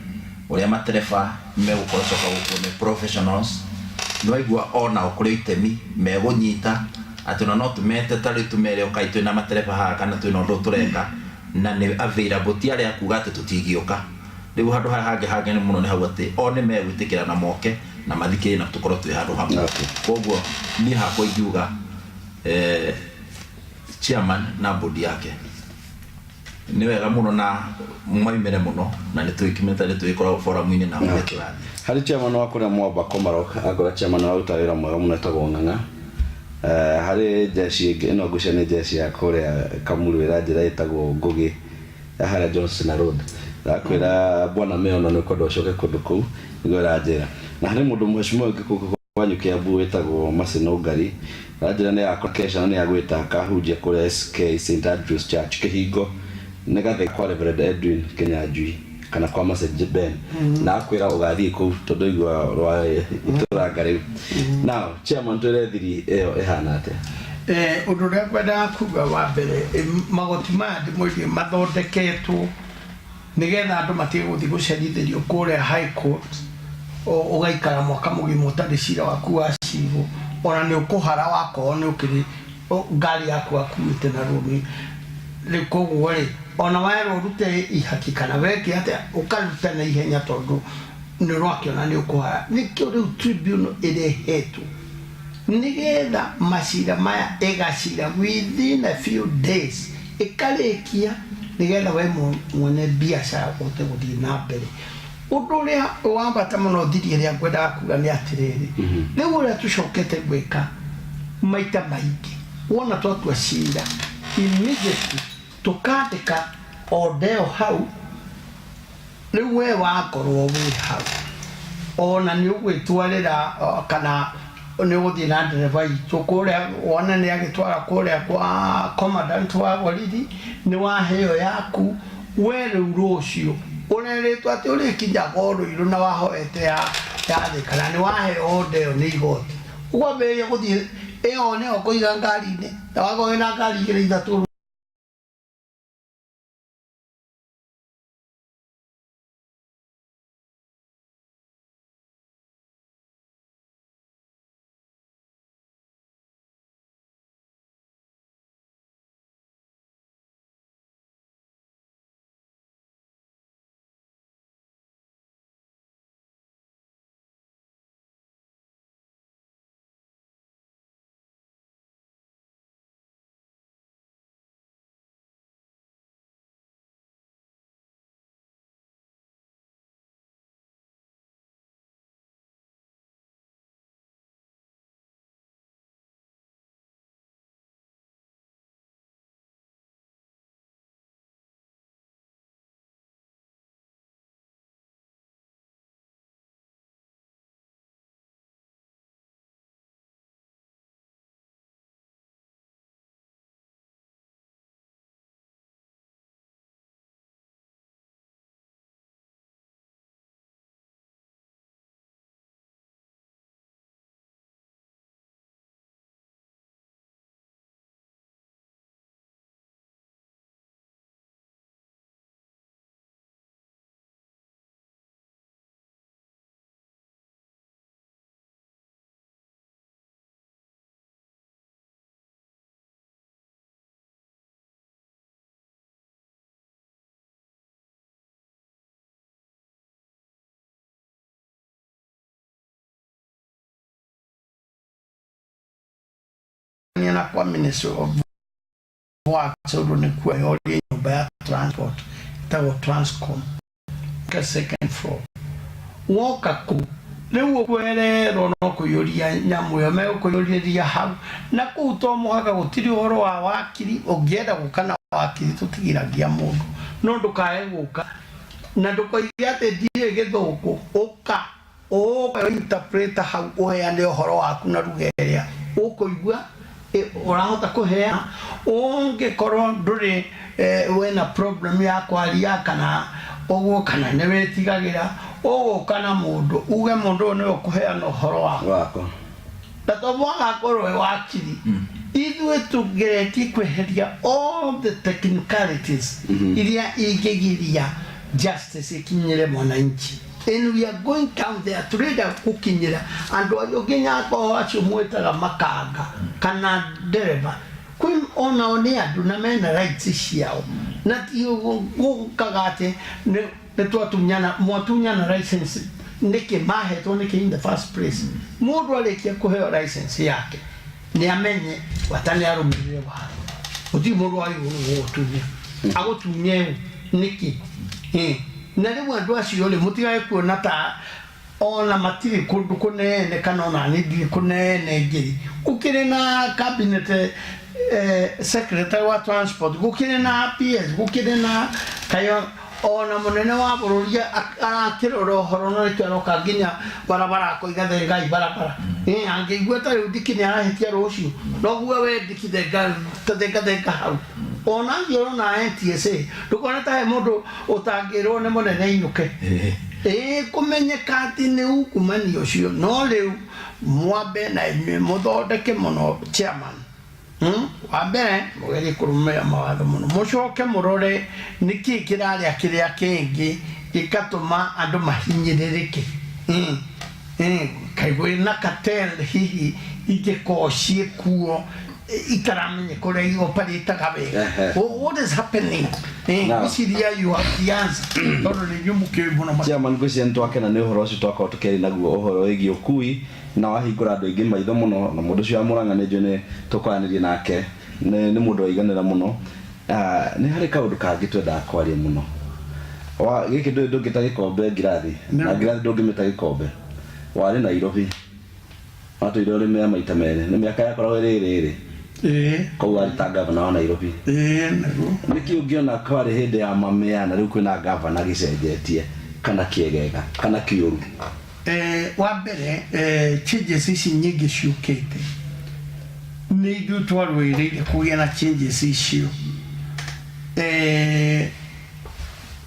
uria matereba megukora coka guku ni professionals no igua ona ukuri itemi megunyita ati no tumete tari tumere ukaitwe na matereba haha kana twina undu tureka na ni available ti aria kuga ati tutigioka riu handu hange ni muno ni hau ati one megwitikira na moke na mathikire na tukorwo twi handu hamwe koguo ni hakwa ingiuga chairman na bodi yake ni wega muno na mwaimere muno na ni twikimeta ni twikora forum-ini na mweturani hari chairman wa kuria Mwamba Komarok agora chairman wa utawira mwega muno etagwo Ng'ang'a hari jeshi ino ngucania jeshi ya kuria Kamuru iranjira etagwo Ngugi haria Johnson Road akwira bwana meono ni kondo coke kundu kuu nigo iranjira na hari mundu mheshimiwa ngikuku kwanyu Kiambu etagwo Masino Ngari ranjira ni akokesha ni agwita kahunjia kuria SK St Andrews Church Kihingo negathe kwa Reverend Edwin Kenyanjui kana kwa Message Ben na akwira ugathie ku tondu igwa rwa ituranga riu now chairman twirethiri iyo ihana ate undu ria kwenda kuga wa mbere magoti maya ndimwĩgie mathondeketwo nigetha andu matige guthii gucerithirio kuria high court ugaikara mwaka mugima utari cira waku wa cibo ona ni ukuhara wako ni ukiri ngari yaku akuite na rumi riu koguo ri ona waero rute ihaki kana weke ate ukaruta na ihenya tondu ni rwakiona ni ukuhara nikio riu tribunal irehetwo nigetha macira maya egacira within a few days ikarikia nigetha we mwene biacara uhote guthii na mbere undu uria wambata muno thiri iria ngwenda kuga ni atiriri riu uria tucokete gwika maita maingi wona twatua cira immediately tukandika odeo hau riu we wakorwo wi hau ona ni ugwitwarira kana ne gũthiĩ na ndereba itũ kũrĩa wona nĩ agĩtwara kũrĩa kwa commandant wa borithi nĩ waheo yaku we rĩu rũciũ ũrerĩtwo atĩ ũrĩkinyaga Rũirũ na wahoete ya thĩ kana nĩ waheo ndeo nĩ igoti ũkwambĩrĩria gũthiĩ ĩyo nĩyo kũiga ngari-inĩ na wakorwo na ngari igĩrĩ ithatũ na kwa Ministry of Works ni kwa yoli nyumba ya transport tawo Transcom ka second floor woka ku lewo kwerero no kuyoria nyamuyo me kuyoria hau na kuto muhaka gutiri horo wa wakiri ogienda gukana wakiri tutigiragia mundu no ndukae guka na ndukoiria te die githuku uka interpreter hau uheane horo waku na rugeria ukuigua urahota kuhea ungikorwo nduri wena problem ya kwaria kana oguo kana ne wetigagira oguo kana mundu uge mundu ne ukuhea no horo wako tatobwaga korwe wakiri ithuĩ tũngeretie kweheria all the technicalities iria ingigiria justice ikinyire mwananchi. And we are going down there to read a cooking and what you get out of you mwetaga makanga kana dereva kun ona onea dunamena rights yao na tiyo kagate ne tuatunyana mwatunyana license ndike mahe to ndike in the first place mundu alekia kuheo license yake ni amenye watani arumire wa uti mundu ali wotunya agotunye niki na rĩu andũ acio rĩ mũtigae kuona ta ona matirĩ kũndũ kũnene kana ona nĩ kũnene ngiri gũkĩrĩ na cabinet secretary wa transport gũkĩrĩ na PS gũkĩrĩ na kayo ona mũnene wa bũrũri arakĩrora ũhoro no ĩkĩroka nginya barabara kũiga ngai barabara angĩigua ta rĩu ndiki nĩ arahĩtia rũciũ noguo we ndikithenga hau ona ngĩrwo na NTSA ndũkona ta he mũndũ ũtangĩrwo nĩ mũnene inuke kũmenyeka atĩ nĩ ungumania ũcio no rĩu mwambe na inyuĩ mũthondeke mũno chairman wa mbere mũgerie kũrũmĩrĩra mawatho mũno mũcoke mũrore nĩkĩ kĩrarĩa kĩrĩa kĩngĩ gĩgatũma andũ mahinyĩrĩrĩke kaigũĩ na cartel hihi ingĩkorwo ciĩ kuo itaramenye kũrĩa ioparĩtaga wega what is happening gwĩciria you have the answer tondũ nĩ inyuĩ mũkĩũĩ mũno chairman gwĩciria nĩ twakena nĩ ũhoro ũcio twakorwo tũkĩaria naguo ũhoro wĩgiĩ ũkui na wahingũra andũ aingĩ maitho mũno na mũndũ ũcio wa Mũrang'a nĩ njũĩ nĩ tũkwaranĩria nake nĩ mũndũ waiganĩra mũno nĩ harĩ kaũndũ kangĩ twendaga kwaria mũno gĩkĩ ndũngĩta gĩkombe ngirathi na ngirathi ndũngĩmĩta gĩkombe warĩ Nairobi watũire ũrĩ mea maita merĩ nĩ mĩaka yakoragwo ĩrĩ kau arĩ ta gavana wa Nairobi nĩkĩ ũngĩona kwarĩ hĩndĩ ya mamea na rĩu kwĩna gavana gĩcenjetie kana kĩegega kana kĩũru wa mbere changes ici nyingi ciukite ni ithuĩ twarũĩrĩire kũgĩa na changes icio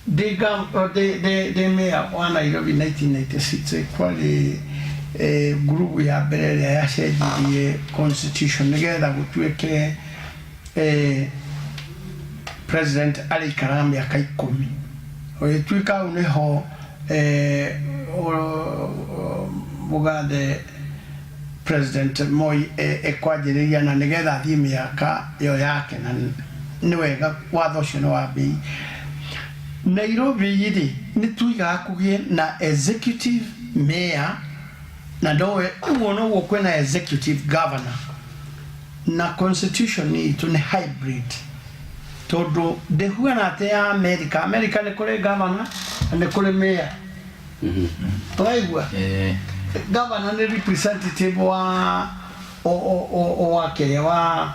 ndĩ mayor wa Nairobi 1996 kwarĩ group ya mbere ĩrĩa yacenjirie constitution nĩgetha gũtuĩke president araikara mĩaka 10 ũgĩtuĩka hau nĩho Mugathe President Moi ekwanjĩrĩria na nĩgetha athiĩ mĩaka ĩyo yake na nĩ wega watho ũcio nĩ wambĩi Nairobi-rĩ nĩ tuigaga kũgĩe na executive mayor na ndowe ũguo noguo kwĩna executive governor na constitution itũ nĩ hybrid tondũ ndĩhuana atĩ ya America nĩ kũrĩ governor na nĩ kũrĩ mayor waigua governor nĩ representative wa kĩrĩa wa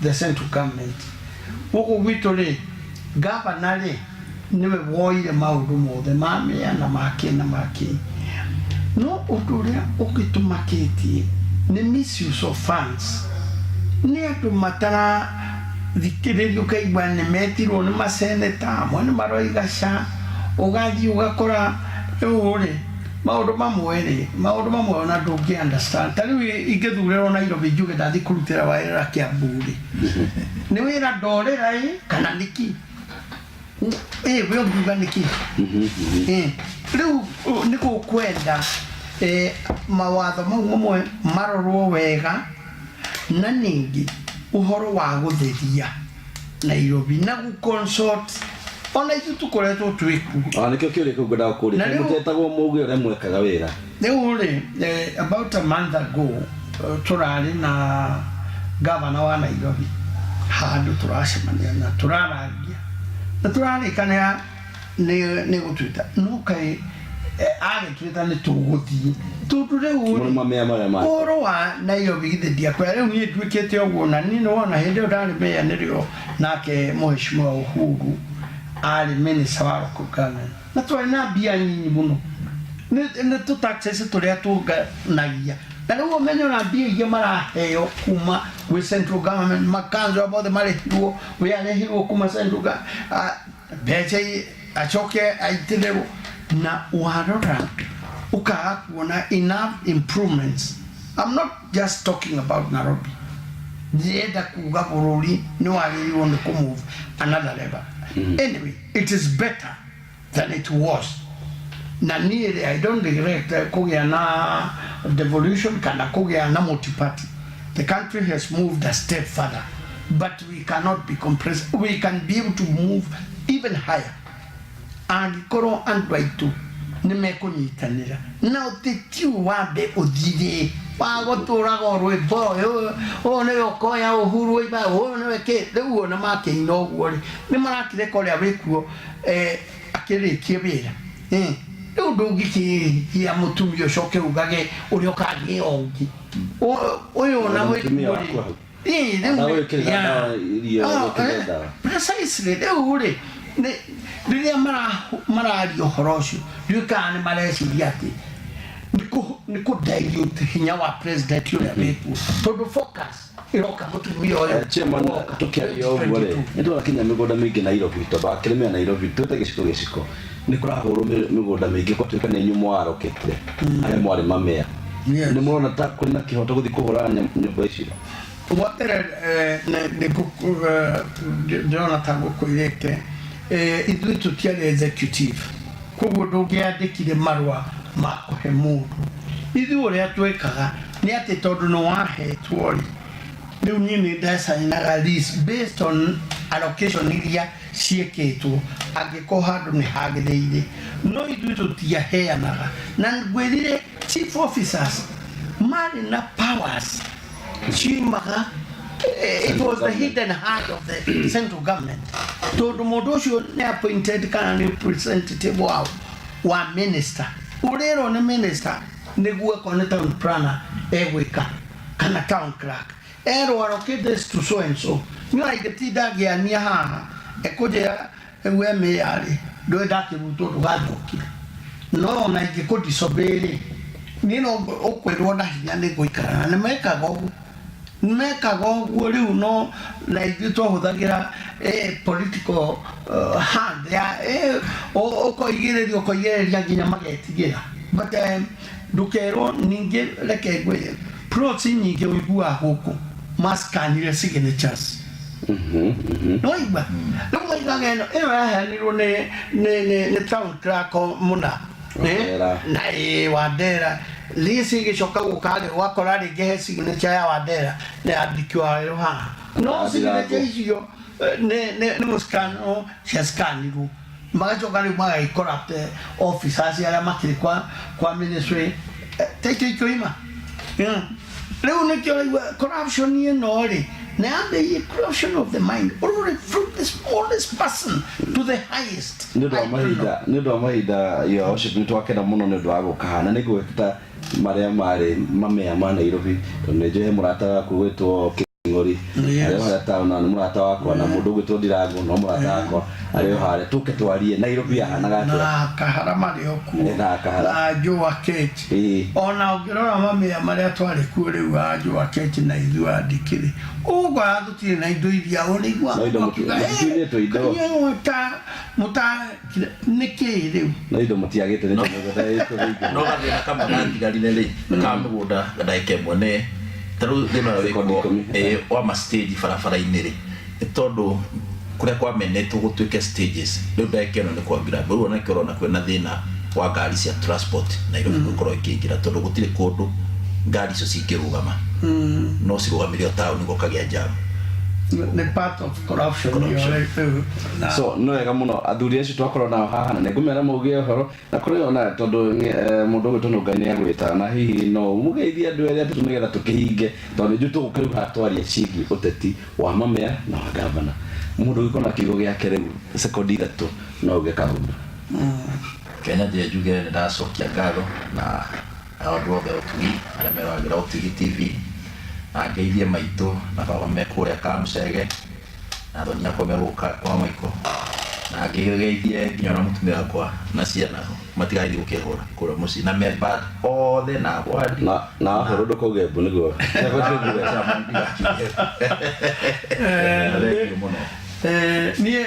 the central government gũkũ gwitũ-rĩ governor-rĩ niwe woire maũndũ mothe ma mayor na makĩ no ũndũ ũrĩa ũgĩtũmakĩtie nĩ misuse of funds nĩ andũ matarathikĩrĩrio kaigua nĩ metirwo nĩ maseneta amwe nĩ maroiga ca ũgathiĩ ũgakora rĩu-rĩ maũndũ mamwe ona ndũngĩ understand ta rĩu ingĩthurĩrwo Nairobi njuge ndathiĩ kũrutĩra wĩra Kiambu-rĩ nĩ wĩra ndorera kana nĩki we ũngiuga nĩki rĩu nĩ gũkwenda mawatho mau mamwe marorwo wega na ningĩ ũhoro wa gũtheria Nairobi na gũconsult ona ithu tũkoretwo twĩku nĩkĩo kĩũria kĩu ngwendaga kũũria mũtetagwo mũũge ũrĩa mwekaga wĩra rĩu-rĩ about a month ago tũrarĩ na governor wa Nairobi handũ tũracemania na tũraragia na tũrarĩkanĩra nĩ gũtwĩta no kaĩ agĩtwĩta nĩ tũgũthiĩ tondũ rĩu ũhoro wa Nairobi githĩ ndiakwĩra rĩu niĩ nduĩkĩte ũguo na niĩ nĩwona hĩndĩ ĩyo ndarĩ mayor nĩrĩo nake Mheshimiwa Uhuru arĩ minister wa local government na twarĩ na mbia nyinyi mũno nĩ tũ-taxes tũrĩa tũnganagia na rĩu ũmenye ona mbia iria maraheo kuma gwĩ central government makanjũ mothe marĩhirwo we arĩhirwo kuma central mbeca acoke aitĩrĩrwo na warora ũkaga kuona enough improvements. I'm not just talking about Nairobi. Ndienda kuga bũrũri nĩ wagĩrĩirwo nĩ kũmove another level. Anyway, it is better than it was. Na niĩ I don't regret kũgĩa na devolution kana kũgĩa na multi-party. The country has moved a step further, but we cannot be compressed. We can be able to move even higher. Angĩkorwo andũ aitũ nĩ mekũnyitanĩra na ũteti wambe ũthire wa gũtũraga rwĩmbo ũyũ nĩwe ũkoya Uhuru ũyũ nĩwe kĩ rĩu ona makĩina ũguo-rĩ nĩ marakĩreka ũrĩa wĩkuo akĩrĩkie wĩra rĩu ndũngĩkĩgia mũtumia ũcoke ugage ũrĩa ũkagĩa ũngĩ ũyũ ona wĩkuo-rĩ precisely rĩu-rĩ rĩrĩa mararia ũhoro ũcio ndiũkaga nĩ mareciria atĩ nĩ kũ-dilute hinya wa president ũrĩa wĩkuo tondũ focus ĩroka mũtumia ũyũ tũkĩaria ũguo-rĩ nĩtũrakinya mĩgũnda mĩingĩ Nairobi tondũ akĩrĩmĩra Nairobi twĩte gĩcigo nĩ kũrahũrwo mĩgũnda mĩingĩ gwatuĩka nĩ inyuĩ mwarokete arĩa mwarĩ mamea nĩ mũrona ta kũrĩ na kĩhoto gũthiĩ kũhũra nyũmba icio wambere ndĩrona ta gũkũirĩte ithuĩ tũtiarĩ executive koguo ndũngĩandĩkire marũa ma kũhe mũndũ ithuĩ ũrĩa twĩkaga nĩ atĩ tondũ nĩ wahetwo-rĩ rĩu niĩ nĩ ndecainaga list based on allocation iria ciĩkĩtwo angĩkorwo handũ nĩ hagĩrĩire no ithuĩ tũtiaheanaga na ngwĩrire chief officers marĩ na powers ciumaga. It was the hidden heart of the central government. Tondũ mũndũ ũcio nĩ appointed kana nĩ representative wa minister ũrĩrwo nĩ minister nĩguo akorwo nĩ town planner egwĩka kana town clerk erwo allocate this to so and so nĩ aingĩtinda ngĩania haha ekũnjĩra we mayor-rĩ ndũĩ ndakĩrutwo ndũgathũkia no ona ingĩkũ disobey-rĩ nino okwirwo na hinya ni guikara na mekaga ũguo rĩu no na ithuĩ twahũthagĩra political hand ya ũkoigĩrĩria nginya magetigĩra but ndukerwo ningĩ reke ngwĩre plots nyingĩ ũiguaga gũkũ maskanire signatures no igua rĩu maigaga ĩno yaheanirwo nĩ town clerk mũna na Wandera lisi gicoka gukage wakora ringi he signature ya Wandera ne andikiwa wero ha no signature icio ne muskano cia skaniru magacoka riu magaikora officers ya makiri kwa ministry teito ikoima riu nikio corruption ye no ri the corruption of the mind already from the smallest person to the highest nido maida ya worship ni twakena muno ni ndo agukahana ni gweta maria mari mamea ma Nairobi to neje murata waku gwetwo King'ori ayo hata na murata wako na mundu gwetwo Ndirango no murata wako ayo hare tuke twarie Nairobi yana na kahara mari oku na kahara na Joa Kate ona ungirora mamea maria twari ku riu a Joa Kate na ithu andikire ugo atutire na indo iria urigwa no indo mutine to indo muta niki riu no indo mutiagite ni no gathira kama gandigarire ri kamugunda gadaike mwene taru thina wiko wa ma stage barabara-inĩ ri tondu kuria kwamenetwo gutwike stages riu ndakena ni kwambira riu ona kirona kwena thina wa ngari cia transport na iro gukorwo ikingira tondu gutire kundu ngari icio cingirugama no cirugamire town gukagia jam the part of corruption so no ega muno athuri acio twakorwo nao haha na ngumera mugie horo na kuri ona tondu mundu gwitu Ngai ni agwita na hihi no mugeithia andu eria tunigetha tukihinge tondu ju tugukiruga twaria cigi uteti wa mamea na wa gavana mundu gikona kigo giake riu sekondi 3 no ugekaunda Kenya je juge ndacokia ngatho na andu othe utugi aria meragira Utugi TV na ngeithie maitu na baba mekuria Kamcege na thonia kwa meruka kwa maiko na ngeithie nginya na mutumia wakwa na ciana matigaithie gukihura kura muci na member othe na wadi na horo ndukuge mbu niguo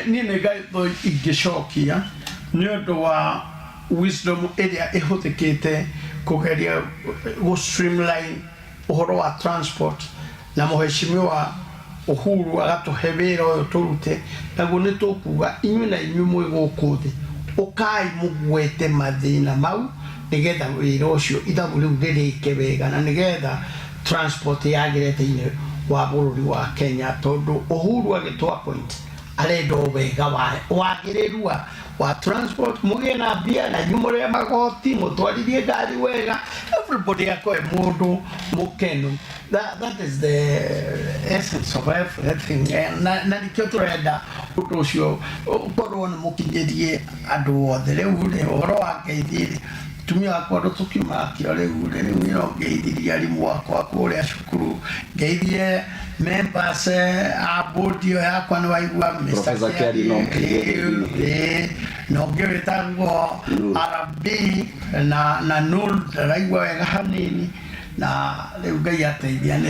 ni ngai ingicokia ni undu wa wisdom area ihuthikite kugeria go streamline uhoro wa transport na muheshimiwa Uhuru agatuhe wira uyu turute naguo ni tukuga inyu na inyu mwi guku thi ukai mugwete mathina mau nigetha wira ucio ithabu riu ririke wega na nigetha transport yagire thiini wa bururi wa Kenya tondu Uhuru agitwa point arenda wega wagiriru wa transport mugie na bia na nyumore magoti mutwarithie ngari wega everybody akoe mundu mukenu that is the essence of everything na nikio turenda undu ucio ukorwo ni mukinyirie andu othe riu ni uhoro wa ngeithiri tumia wakwa tukiuma kio riu no ngeithirie arimu wakwa kuria cukuru ngeithie members a board yakwa ni waigua Professor Kiari no ngewetagwo RB na Nul raigua wega hanini na riu Ngai ateithia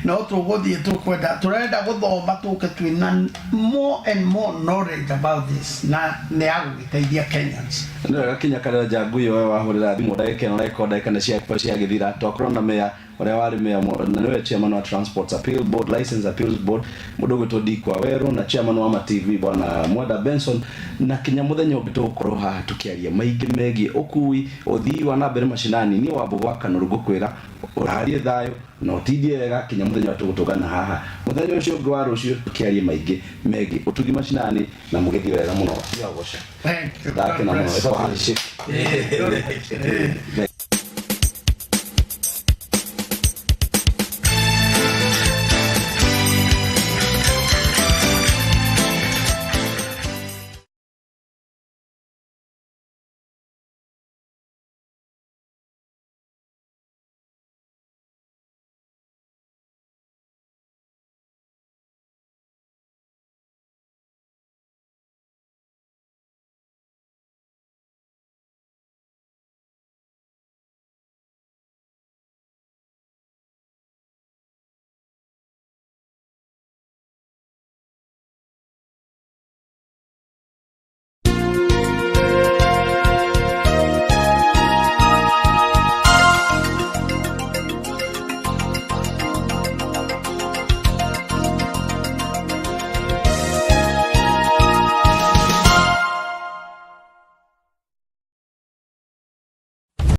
no tuguthie tukwenda turenda guthoma tuke twina more and more knowledge about this na ne agugiteithia Kenyans no gakinya karera Njangui we wahurira thimu ndagika no record kana cia githira twakorwo na meya uria wari meya na niwe chairman wa Transport Appeal Board License Appeals Board mundu gwitwo Dikwa Weru na chairman wa TV bwana Mwenda Benson na kinya muthenya ugitukorwo haha tukiaria maingi megie ukui uthii wa nambere mashinani ni wambo gwaka no rugukwira urarie thayo no tidie wega kinya muthenya tugutugana haha muthenya ucio ngwa rucio tukiaria maingi megie utugi mashinani na mugethi wega muno ya gosha thank you thank you